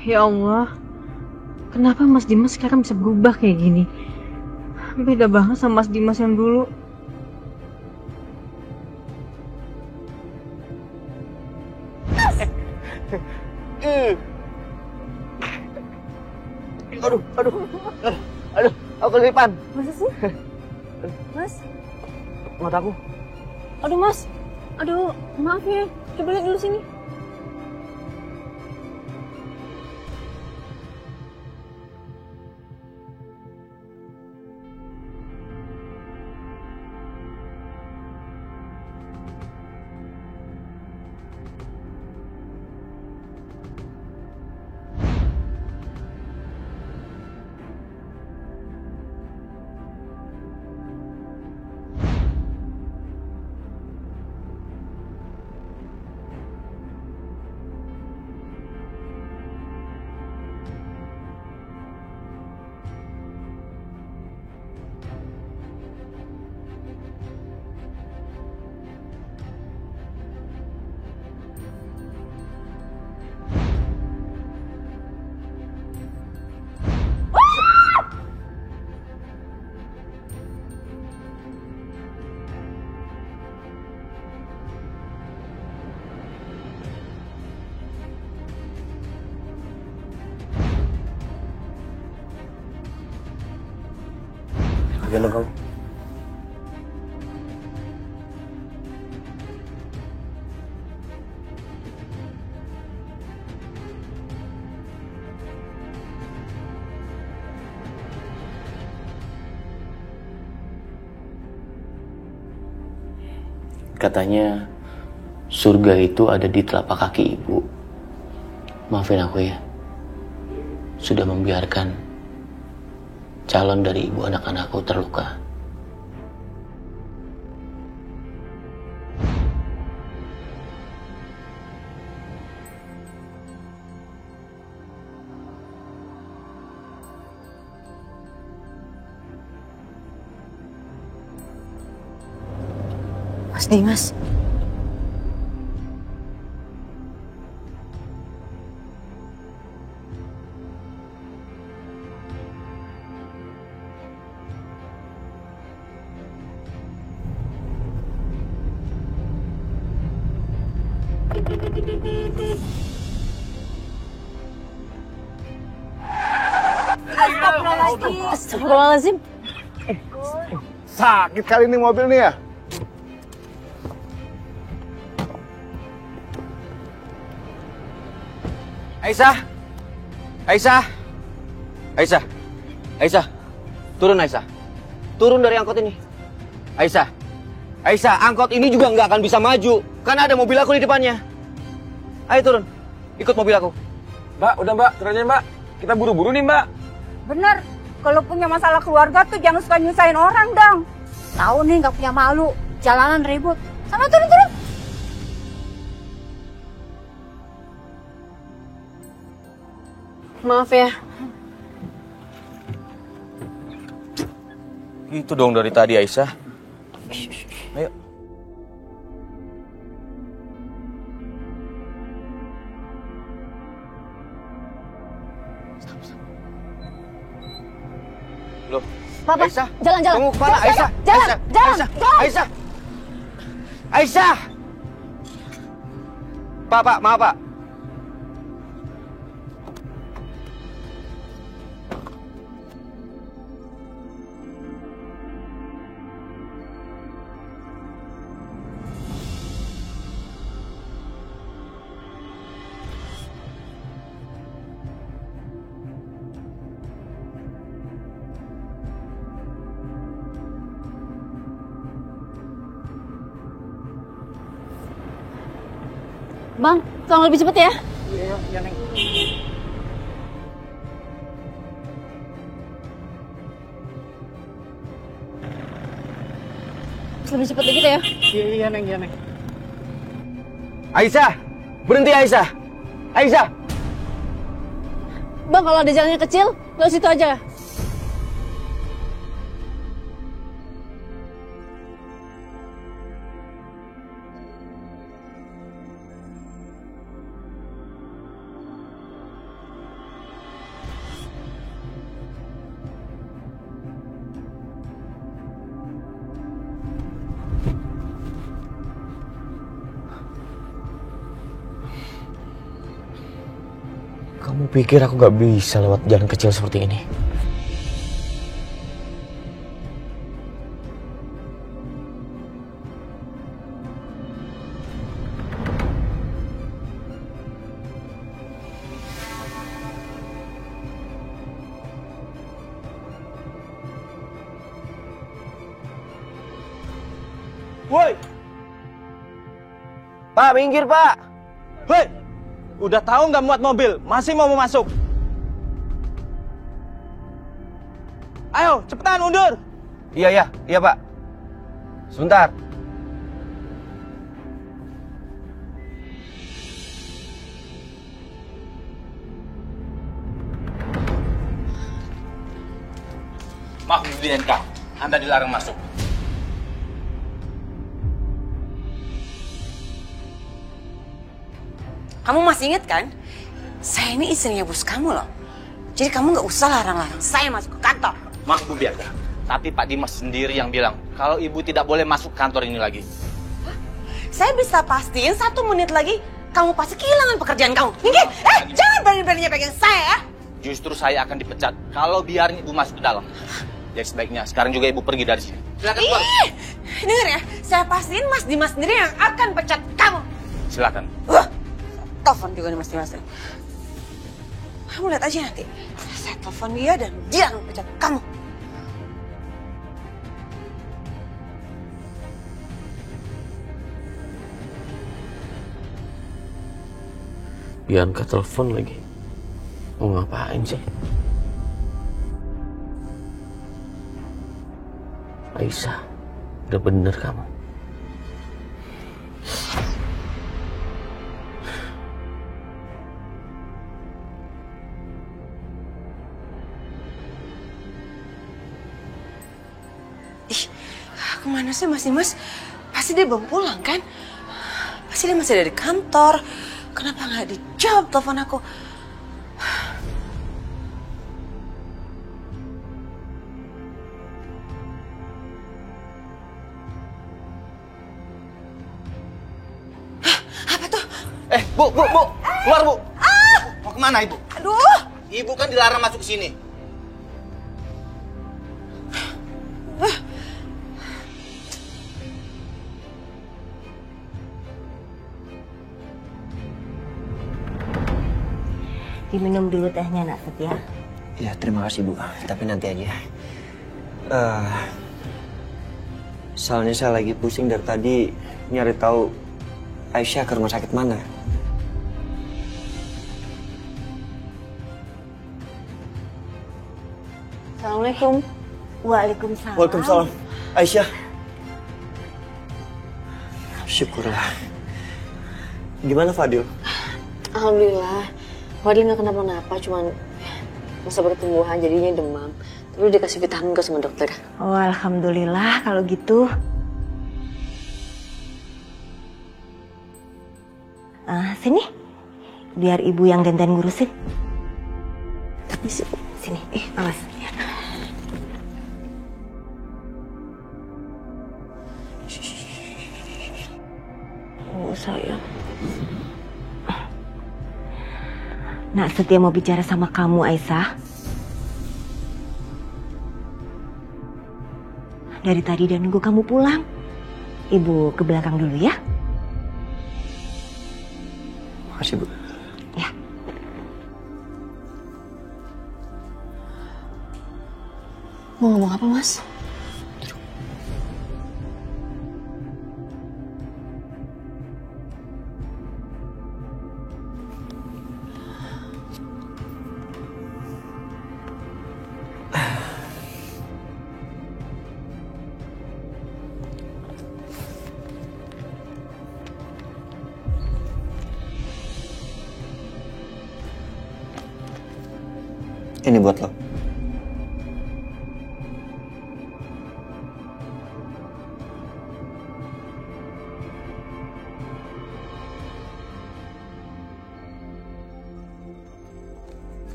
Ya Allah, kenapa Mas Dimas sekarang bisa berubah kayak gini? Beda banget sama Mas Dimas yang dulu. Aduh, aku kelipan. Masa sih? Mas? Mataku. Aduh Mas, aduh maaf ya, coba lihat dulu sini. dong kamu. Katanya surga itu ada di telapak kaki ibu. Maafin aku ya, sudah membiarkan calon dari ibu anak-anakku terluka. Mas Dimas. Astagfirullahaladzim. Sakit kali ini mobil nih ya. Aisyah, Aisyah, Aisyah, Aisyah, turun Aisyah, turun dari angkot ini. Aisyah, Aisyah, angkot ini juga nggak akan bisa maju karena ada mobil aku di depannya. Ayo turun, ikut mobil aku. Mbak, udah mbak, turun aja mbak. Kita buru-buru nih mbak. Bener, kalau punya masalah keluarga tuh jangan suka nyusahin orang dong. Tahu nih nggak punya malu, jalanan ribut. Sama turun. Maaf ya. Itu dong dari tadi Aisyah. Ayo. Loh, Papa, Aisyah, jalan-jalan. kamu kemana? Aisyah, Jalan, Aisyah, jalan, Aisyah, jalan. Aisyah, Aisyah. Pak, maaf pak. Bang, tolong lebih cepet ya. Iya, Neng. Lebih cepet dikit ya. Iya, Neng. Aisyah, berhenti Aisyah. Aisyah. Bang, kalau ada jalannya kecil, lewat situ aja. Kamu pikir aku gak bisa lewat jalan kecil seperti ini? Woi! Pak, minggir pak! Woi! Udah tahu nggak muat mobil, masih mau masuk? Ayo, cepetan mundur! Iya pak. Sebentar. Maaf, BNK, Anda dilarang masuk. Kamu masih inget kan? Saya ini istrinya bos kamu loh. Jadi kamu nggak usah larang-larang saya masuk ke kantor. Maaf Bu Bianca, tapi Pak Dimas sendiri yang bilang kalau ibu tidak boleh masuk kantor ini lagi. Saya bisa pastiin 1 menit lagi kamu pasti kehilangan pekerjaan kamu. Minggir! Jangan berani-beraninya pegang saya ya! Justru saya akan dipecat kalau biarin ibu masuk ke dalam. Jadi sebaiknya sekarang juga ibu pergi dari sini. Silakan keluar. Dengar ya, saya pastiin Mas Dimas sendiri yang akan pecat kamu. Silakan. Telepon juga nih Mas Dimas. Kamu lihat aja nanti. Saya telepon dia dan dia akan pecat kamu. Bianca telepon lagi. Mau ngapain sih? Aisyah, udah bener kamu. Ih, kemana sih Mas Dimas? Pasti dia belum pulang kan? Pasti dia masih ada di kantor. Kenapa nggak dijawab telepon aku? Bu, keluar Bu. Mau kemana Ibu? Aduh. Ibu kan dilarang masuk sini. Diminum dulu tehnya, Nak Setia. Ya, terima kasih Bu. Tapi nanti aja. Soalnya saya lagi pusing dari tadi nyari tahu Aisyah ke rumah sakit mana. Assalamualaikum. Waalaikumsalam. Waalaikumsalam. Aisyah. Syukurlah. Gimana Fadil? Alhamdulillah. Fadil nggak kenapa-napa, cuman masa pertumbuhan jadinya demam. Terus dikasih vitamin ke sama dokter. Oh, alhamdulillah kalau gitu. Sini, biar ibu yang gantian ngurusin. Sini, awas. Oh, sayang. Nak Setia mau bicara sama kamu, Aisyah. Dari tadi udah nunggu kamu pulang. Ibu ke belakang dulu ya. Makasih Bu. Ya. Mau ngomong apa, Mas? Ini buat lo.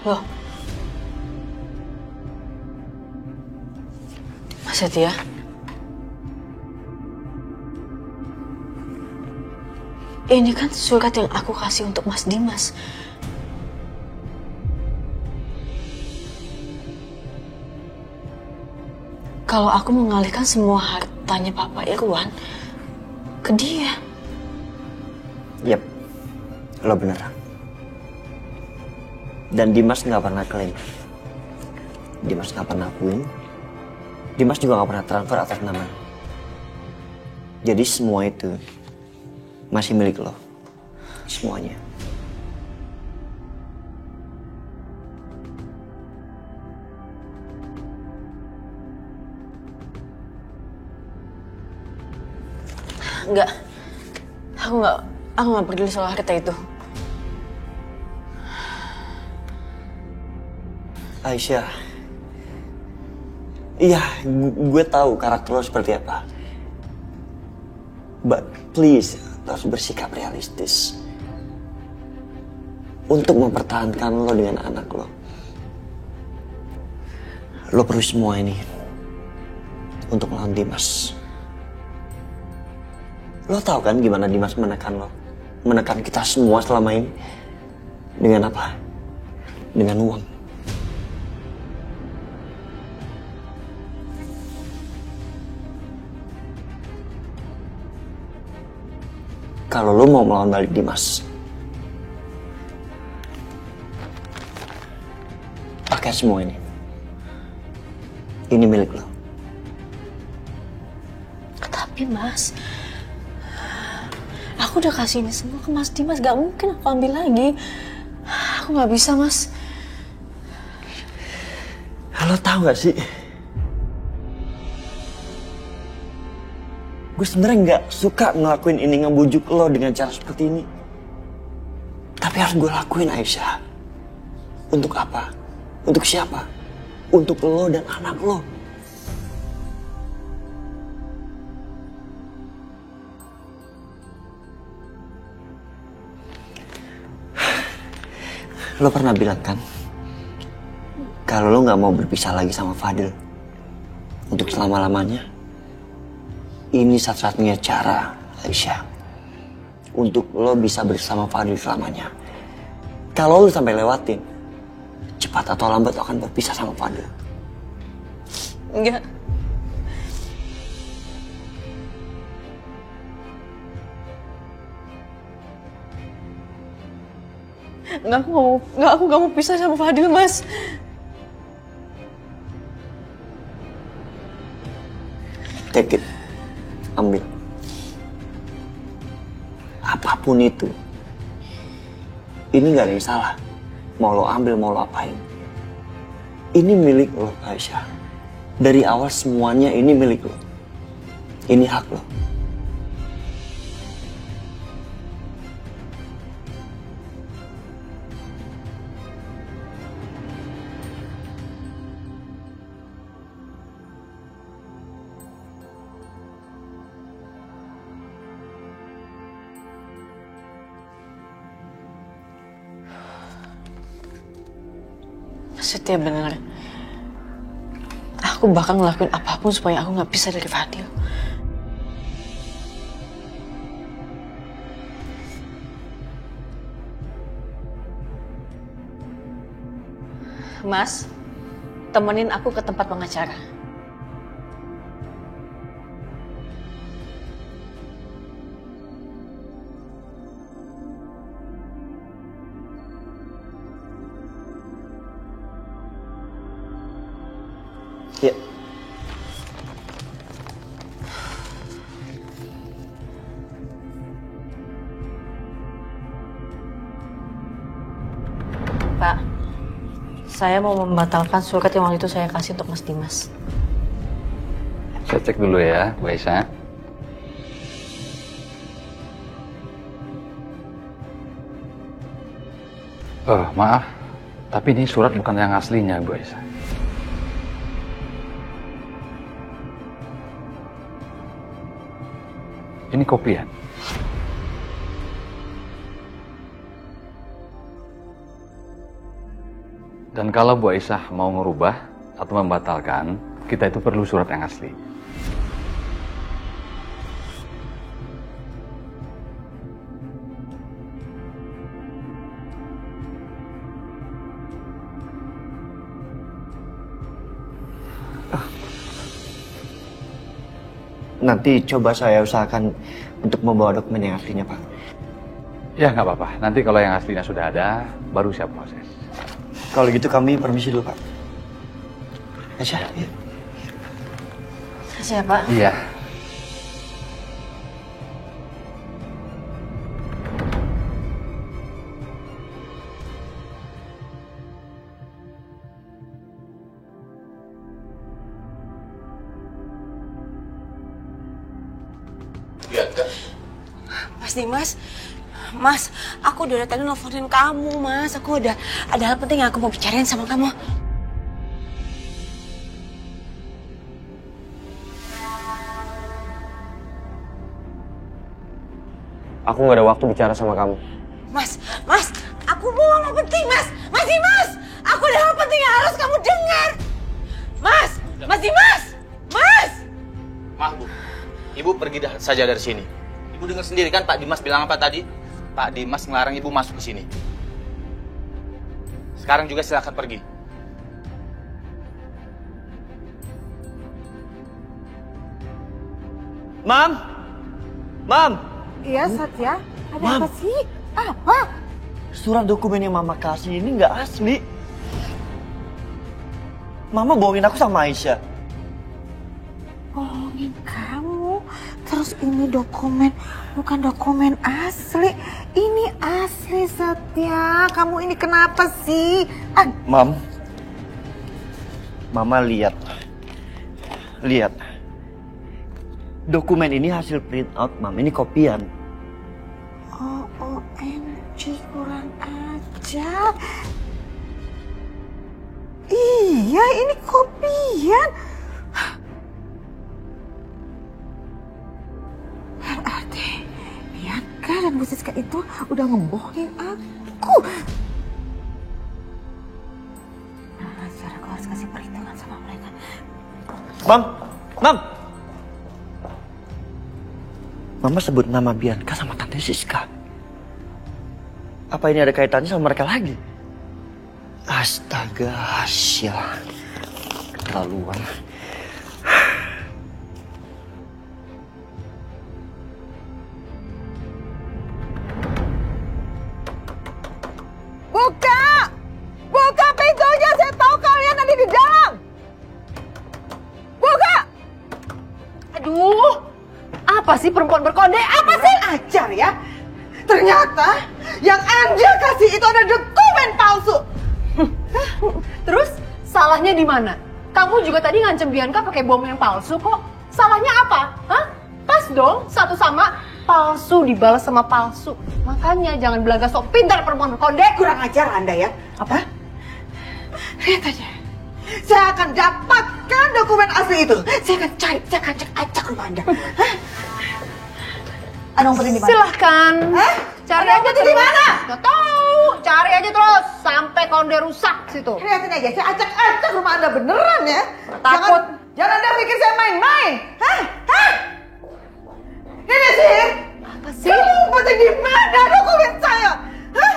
Loh. Mas Setia. Ini kan surat yang aku kasih untuk Mas Dimas. Kalau aku mengalihkan semua hartanya Papa Irwan ke dia. Yap, lo bener. Dan Dimas nggak pernah klaim. Dimas nggak pernah akuin. Dimas juga nggak pernah transfer atas nama. Jadi semua itu masih milik lo. Semuanya. Enggak. Aku nggak peduli soal harta itu. Aisyah. Iya, gue tahu karakter lo seperti apa. But please, lo harus bersikap realistis. Untuk mempertahankan lo dengan anak lo. Lo perlu semua ini untuk melawan Dimas. Lo tahu kan gimana Dimas menekan lo? menekan kita semua selama ini. Dengan apa? Dengan uang. Kalau lo mau melawan balik Dimas, pakai semua ini. Ini milik lo. Tapi Mas, aku udah kasih ini semua ke Mas Dimas, gak mungkin aku ambil lagi. Aku gak bisa, Mas. Lo tau gak sih? Gue sebenarnya nggak suka ngelakuin ini, ngebujuk lo dengan cara seperti ini. Tapi harus gue lakuin, Aisyah. Untuk apa? Untuk siapa? Untuk lo dan anak lo. Lo pernah bilang kan, kalau lo nggak mau berpisah lagi sama Fadil untuk selama-lamanya. Ini satu-satunya cara, Aisyah, untuk lo bisa bersama Fadil selamanya. Kalau lo sampai lewatin, cepat atau lambat lo akan berpisah sama Fadil. Enggak. Aku gak mau pisah sama Fadil, Mas. Take it. Ambil. Apapun itu. Ini gak ada yang salah. Mau lo ambil, mau lo apain. Ini milik lo, Aisyah. Dari awal semuanya ini milik lo. Ini hak lo. Setia bener. Aku bakal ngelakuin apapun supaya aku gak pisah dari Fadil. Mas, temenin aku ke tempat pengacara. Ya. Pak, saya mau membatalkan surat yang waktu itu saya kasih untuk Mas Dimas. Saya cek dulu ya, Bu Aisyah. Maaf, tapi ini surat bukan yang aslinya, Bu Aisyah. Ini kopian. Dan kalau Bu Aisyah mau ngerubah atau membatalkan, kita itu perlu surat yang asli. Nanti coba saya usahakan untuk membawa dokumen yang aslinya, Pak. Ya, nggak apa-apa. Nanti kalau yang aslinya sudah ada, baru siap proses. Kalau gitu kami permisi dulu, Pak. Aisyah, ya. Makasih ya, Pak. Iya. Mas Dimas, Mas, aku udah tadi nelfonin kamu, Mas. Aku udah ada hal penting yang aku mau bicarain sama kamu. Aku nggak ada waktu bicara sama kamu. Mas, aku mau hal penting, Mas. Mas Dimas, aku ada hal penting yang harus kamu dengar. Mas Dimas, Mas. Maaf, Bu. Ibu pergi saja dari sini. Ibu dengar sendiri kan Pak Dimas bilang apa tadi? Pak Dimas ngelarang ibu masuk ke sini. Sekarang juga silakan pergi. Mam! Mam! Iya, Satya. Ada Mam. apa sih? Apa? Surat dokumen yang Mama kasih ini nggak asli. Mama bohongin aku sama Aisyah. Bohongin kamu? Terus ini dokumen, bukan dokumen asli. Ini asli, Satya. Kamu ini kenapa sih? Mam, Mama lihat. Lihat. Dokumen ini hasil print out, Mam. Ini kopian. OMG, kurang ajar. Iya, ini kopian. Berarti Bianca dan Bu Siska itu udah ngebohongin aku. Nah, sekarang aku harus kasih perhitungan sama mereka. Mam! Mam! Mama sebut nama Bianca sama Tante Siska. Apa ini ada kaitannya sama mereka lagi? Astaga, sial. Keterlaluan. Buka! Buka pintunya, saya tahu kalian ada di dalam. Buka! Aduh, apa sih perempuan berkonde? Apa sih? Ajar ya. Ternyata yang Anda kasih itu ada dokumen palsu. Terus salahnya di mana? Kamu juga tadi ngancem Bianca pakai bom yang palsu kok. Salahnya apa? Hah? Pas dong, satu sama. Palsu dibalas sama palsu. Makanya jangan belaga sok pintar perempuan berkonde. Kurang ajar Anda ya. Apa? Lihat aja. Saya akan dapatkan dokumen asli itu. Saya akan cari, saya akan cek acak rumah Anda. Ada umpet di mana? Silahkan. Cari aja di mana? Gak tahu. Cari aja terus sampai konde rusak situ. Lihatin aja, saya acak-acak rumah Anda beneran ya. Takut. Jangan Anda pikir saya main-main. Hah? Hah? Ini sih. Apa sih? Kamu umpetin di mana dokumen saya? Hah?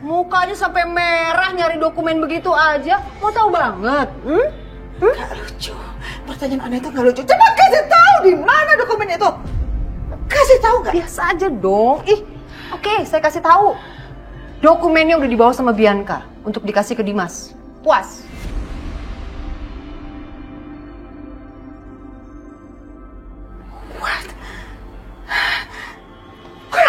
Mukanya sampai merah nyari dokumen begitu aja. Mau tahu banget? Gak lucu. Pertanyaan Anda itu gak lucu. Cepat kasih tahu di mana dokumen itu. Kasih tahu gak? Biasa aja dong. Oke, saya kasih tahu. Dokumennya udah dibawa sama Bianca untuk dikasih ke Dimas. Puas.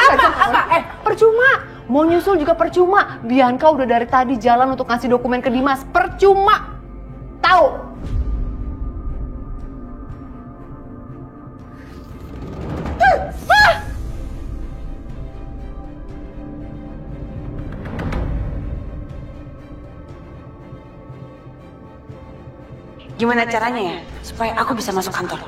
Apa? Percuma. Mau nyusul juga percuma. Bianca udah dari tadi jalan untuk ngasih dokumen ke Dimas. Percuma. Tahu? Gimana caranya ya supaya aku bisa masuk kantor?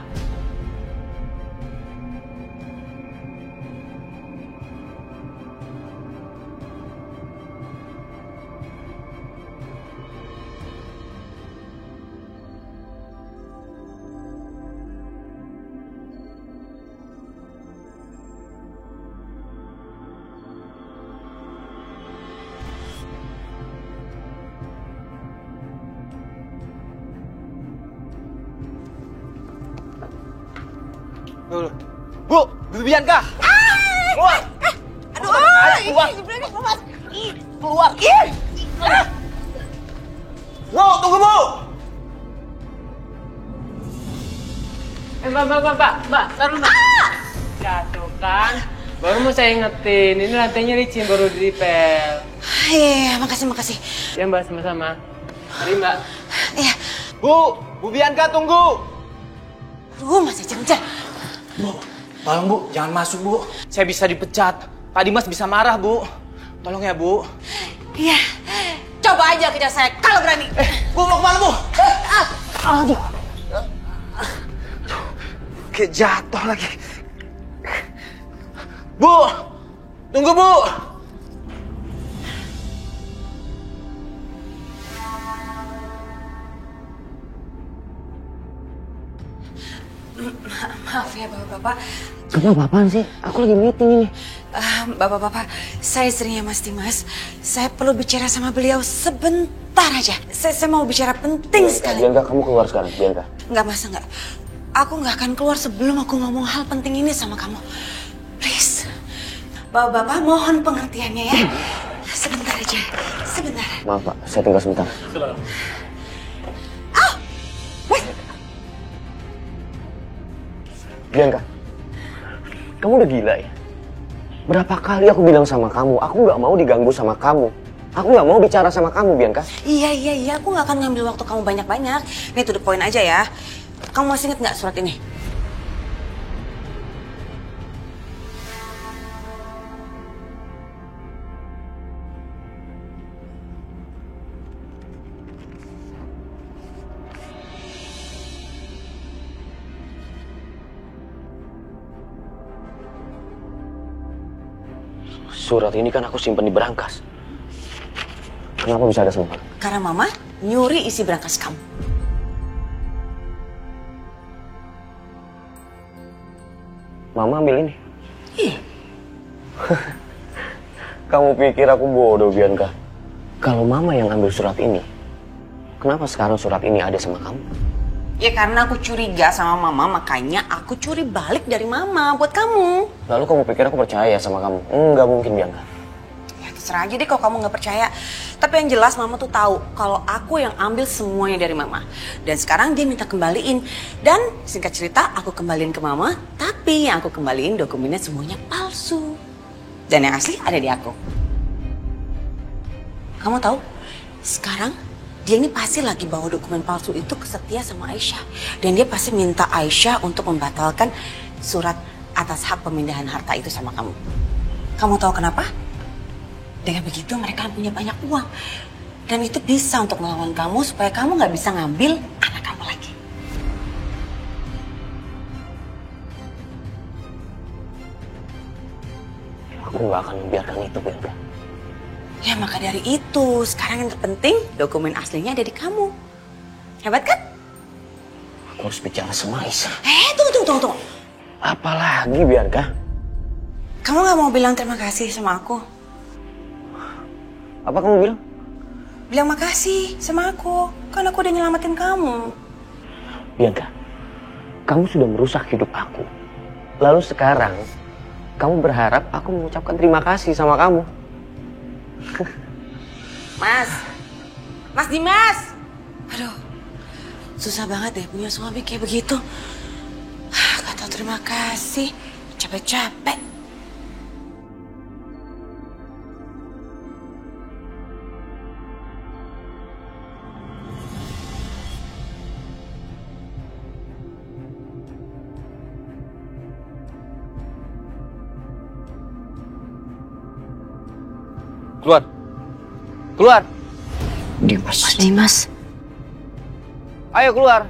Bu Bianca. Keluar. Aduh, keluar. Keluar. Bu, tunggu Bu. Mbak, taruh Mbak. Jatuh kan? Baru mau saya ingetin, ini lantainya licin baru diripel. Iya, makasih. Ya Mbak, sama-sama. Mari Mbak. Iya. Bu Bianca tunggu. Aduh, masih jam-jam. Bu, tolong Bu, jangan masuk Bu. Saya bisa dipecat. Pak Dimas bisa marah Bu. Tolong ya Bu. Iya, coba aja kejar saya kalau berani. Bu mau kemana Bu? Aduh. Kayak jatuh lagi. Bu, tunggu Bu. Maaf ya Bapak-bapak, Kamu apa-apaan sih? Aku lagi meeting ini. Bapak-bapak, saya istrinya Mas Dimas. Saya perlu bicara sama beliau sebentar aja. Saya mau bicara penting sekali. Bianca, kamu keluar sekarang, Bianca. Enggak, Mas, enggak. Aku nggak akan keluar sebelum aku ngomong hal penting ini sama kamu. Please. Bapak-bapak, mohon pengertiannya ya. Sebentar aja, sebentar. Maaf, Pak. Saya tinggal sebentar. Bianca, kamu udah gila ya? Berapa kali aku bilang sama kamu, aku nggak mau diganggu sama kamu. Aku nggak mau bicara sama kamu, Bianca. Iya. Aku nggak akan ngambil waktu kamu banyak-banyak. Ini to the point aja ya. Kamu masih inget nggak surat ini? Surat ini kan aku simpen di berangkas. Kenapa bisa ada semua? Karena Mama nyuri isi berangkas kamu. Mama ambil ini. Iya. Kamu pikir aku bodoh, Bianca? Kalau Mama yang ambil surat ini, kenapa sekarang surat ini ada sama kamu? Ya karena aku curiga sama Mama, makanya aku curi balik dari Mama buat kamu. Lalu kamu pikir aku percaya sama kamu? Enggak mungkin, Bianca. Ya terserah aja deh kalau kamu nggak percaya. Tapi yang jelas Mama tuh tahu kalau aku yang ambil semuanya dari Mama. Dan sekarang dia minta kembaliin. Dan singkat cerita aku kembaliin ke Mama, tapi yang aku kembaliin dokumennya semuanya palsu. Dan yang asli ada di aku. Kamu tahu? Sekarang dia ini pasti lagi bawa dokumen palsu itu ke Setia sama Aisyah. Dan dia pasti minta Aisyah untuk membatalkan surat atas hak pemindahan harta itu sama kamu. Kamu tahu kenapa? Dengan begitu mereka punya banyak uang. Dan itu bisa untuk melawan kamu supaya kamu nggak bisa ngambil anak kamu lagi. Aku nggak akan membiarkan itu, Bianca. Ya maka dari itu, sekarang yang terpenting dokumen aslinya ada di kamu. Hebat kan? Aku harus bicara sama Aisyah. Tunggu. Apalagi, Bianca? Kamu nggak mau bilang terima kasih sama aku? Apa kamu bilang? Bilang makasih sama aku, kan aku udah nyelamatin kamu. Bianca, kamu sudah merusak hidup aku. Lalu sekarang, kamu berharap aku mengucapkan terima kasih sama kamu. Mas Dimas. Aduh, susah banget deh punya suami kayak begitu. Gak tau terima kasih, capek-capek. Keluar. Dimas. Ayo keluar.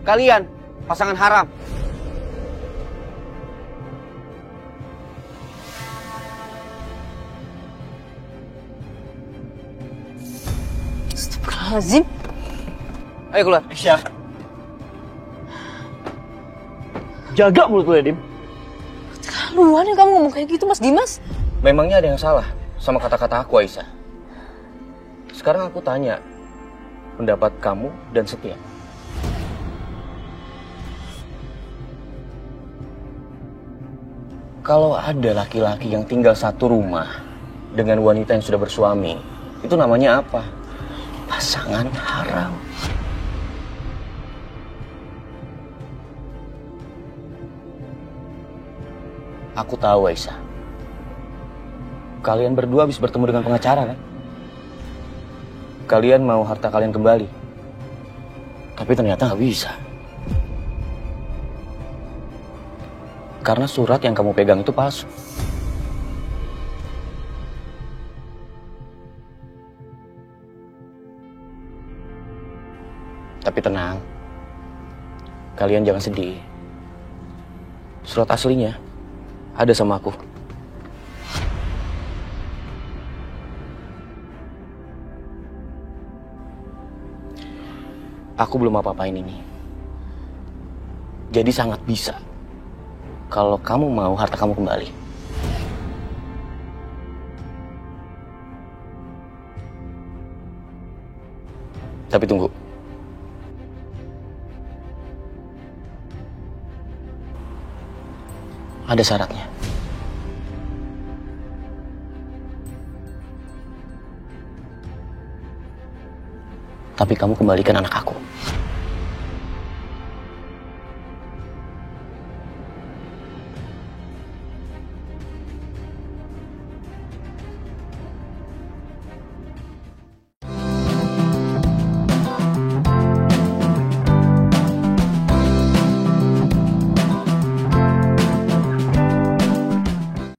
Kalian, pasangan haram. Astagfirullahaladzim. Ayo keluar. Aisyah. Jaga mulut lu ya, Dim. Keluar nih kamu ngomong kayak gitu, Mas Dimas. Memangnya ada yang salah sama kata-kata aku, Aisyah? Sekarang aku tanya, pendapat kamu dan Setia. Kalau ada laki-laki yang tinggal satu rumah dengan wanita yang sudah bersuami, itu namanya apa? Pasangan haram. Aku tahu, Aisyah. Kalian berdua habis bertemu dengan pengacara, kan? Kalian mau harta kalian kembali. Tapi ternyata nggak bisa. Karena surat yang kamu pegang itu palsu. Tapi tenang. Kalian jangan sedih. Surat aslinya ada sama aku. Aku belum apa-apain ini. Jadi sangat bisa kalau kamu mau harta kamu kembali. Tapi tunggu. Ada syaratnya. Tapi kamu kembalikan anak aku.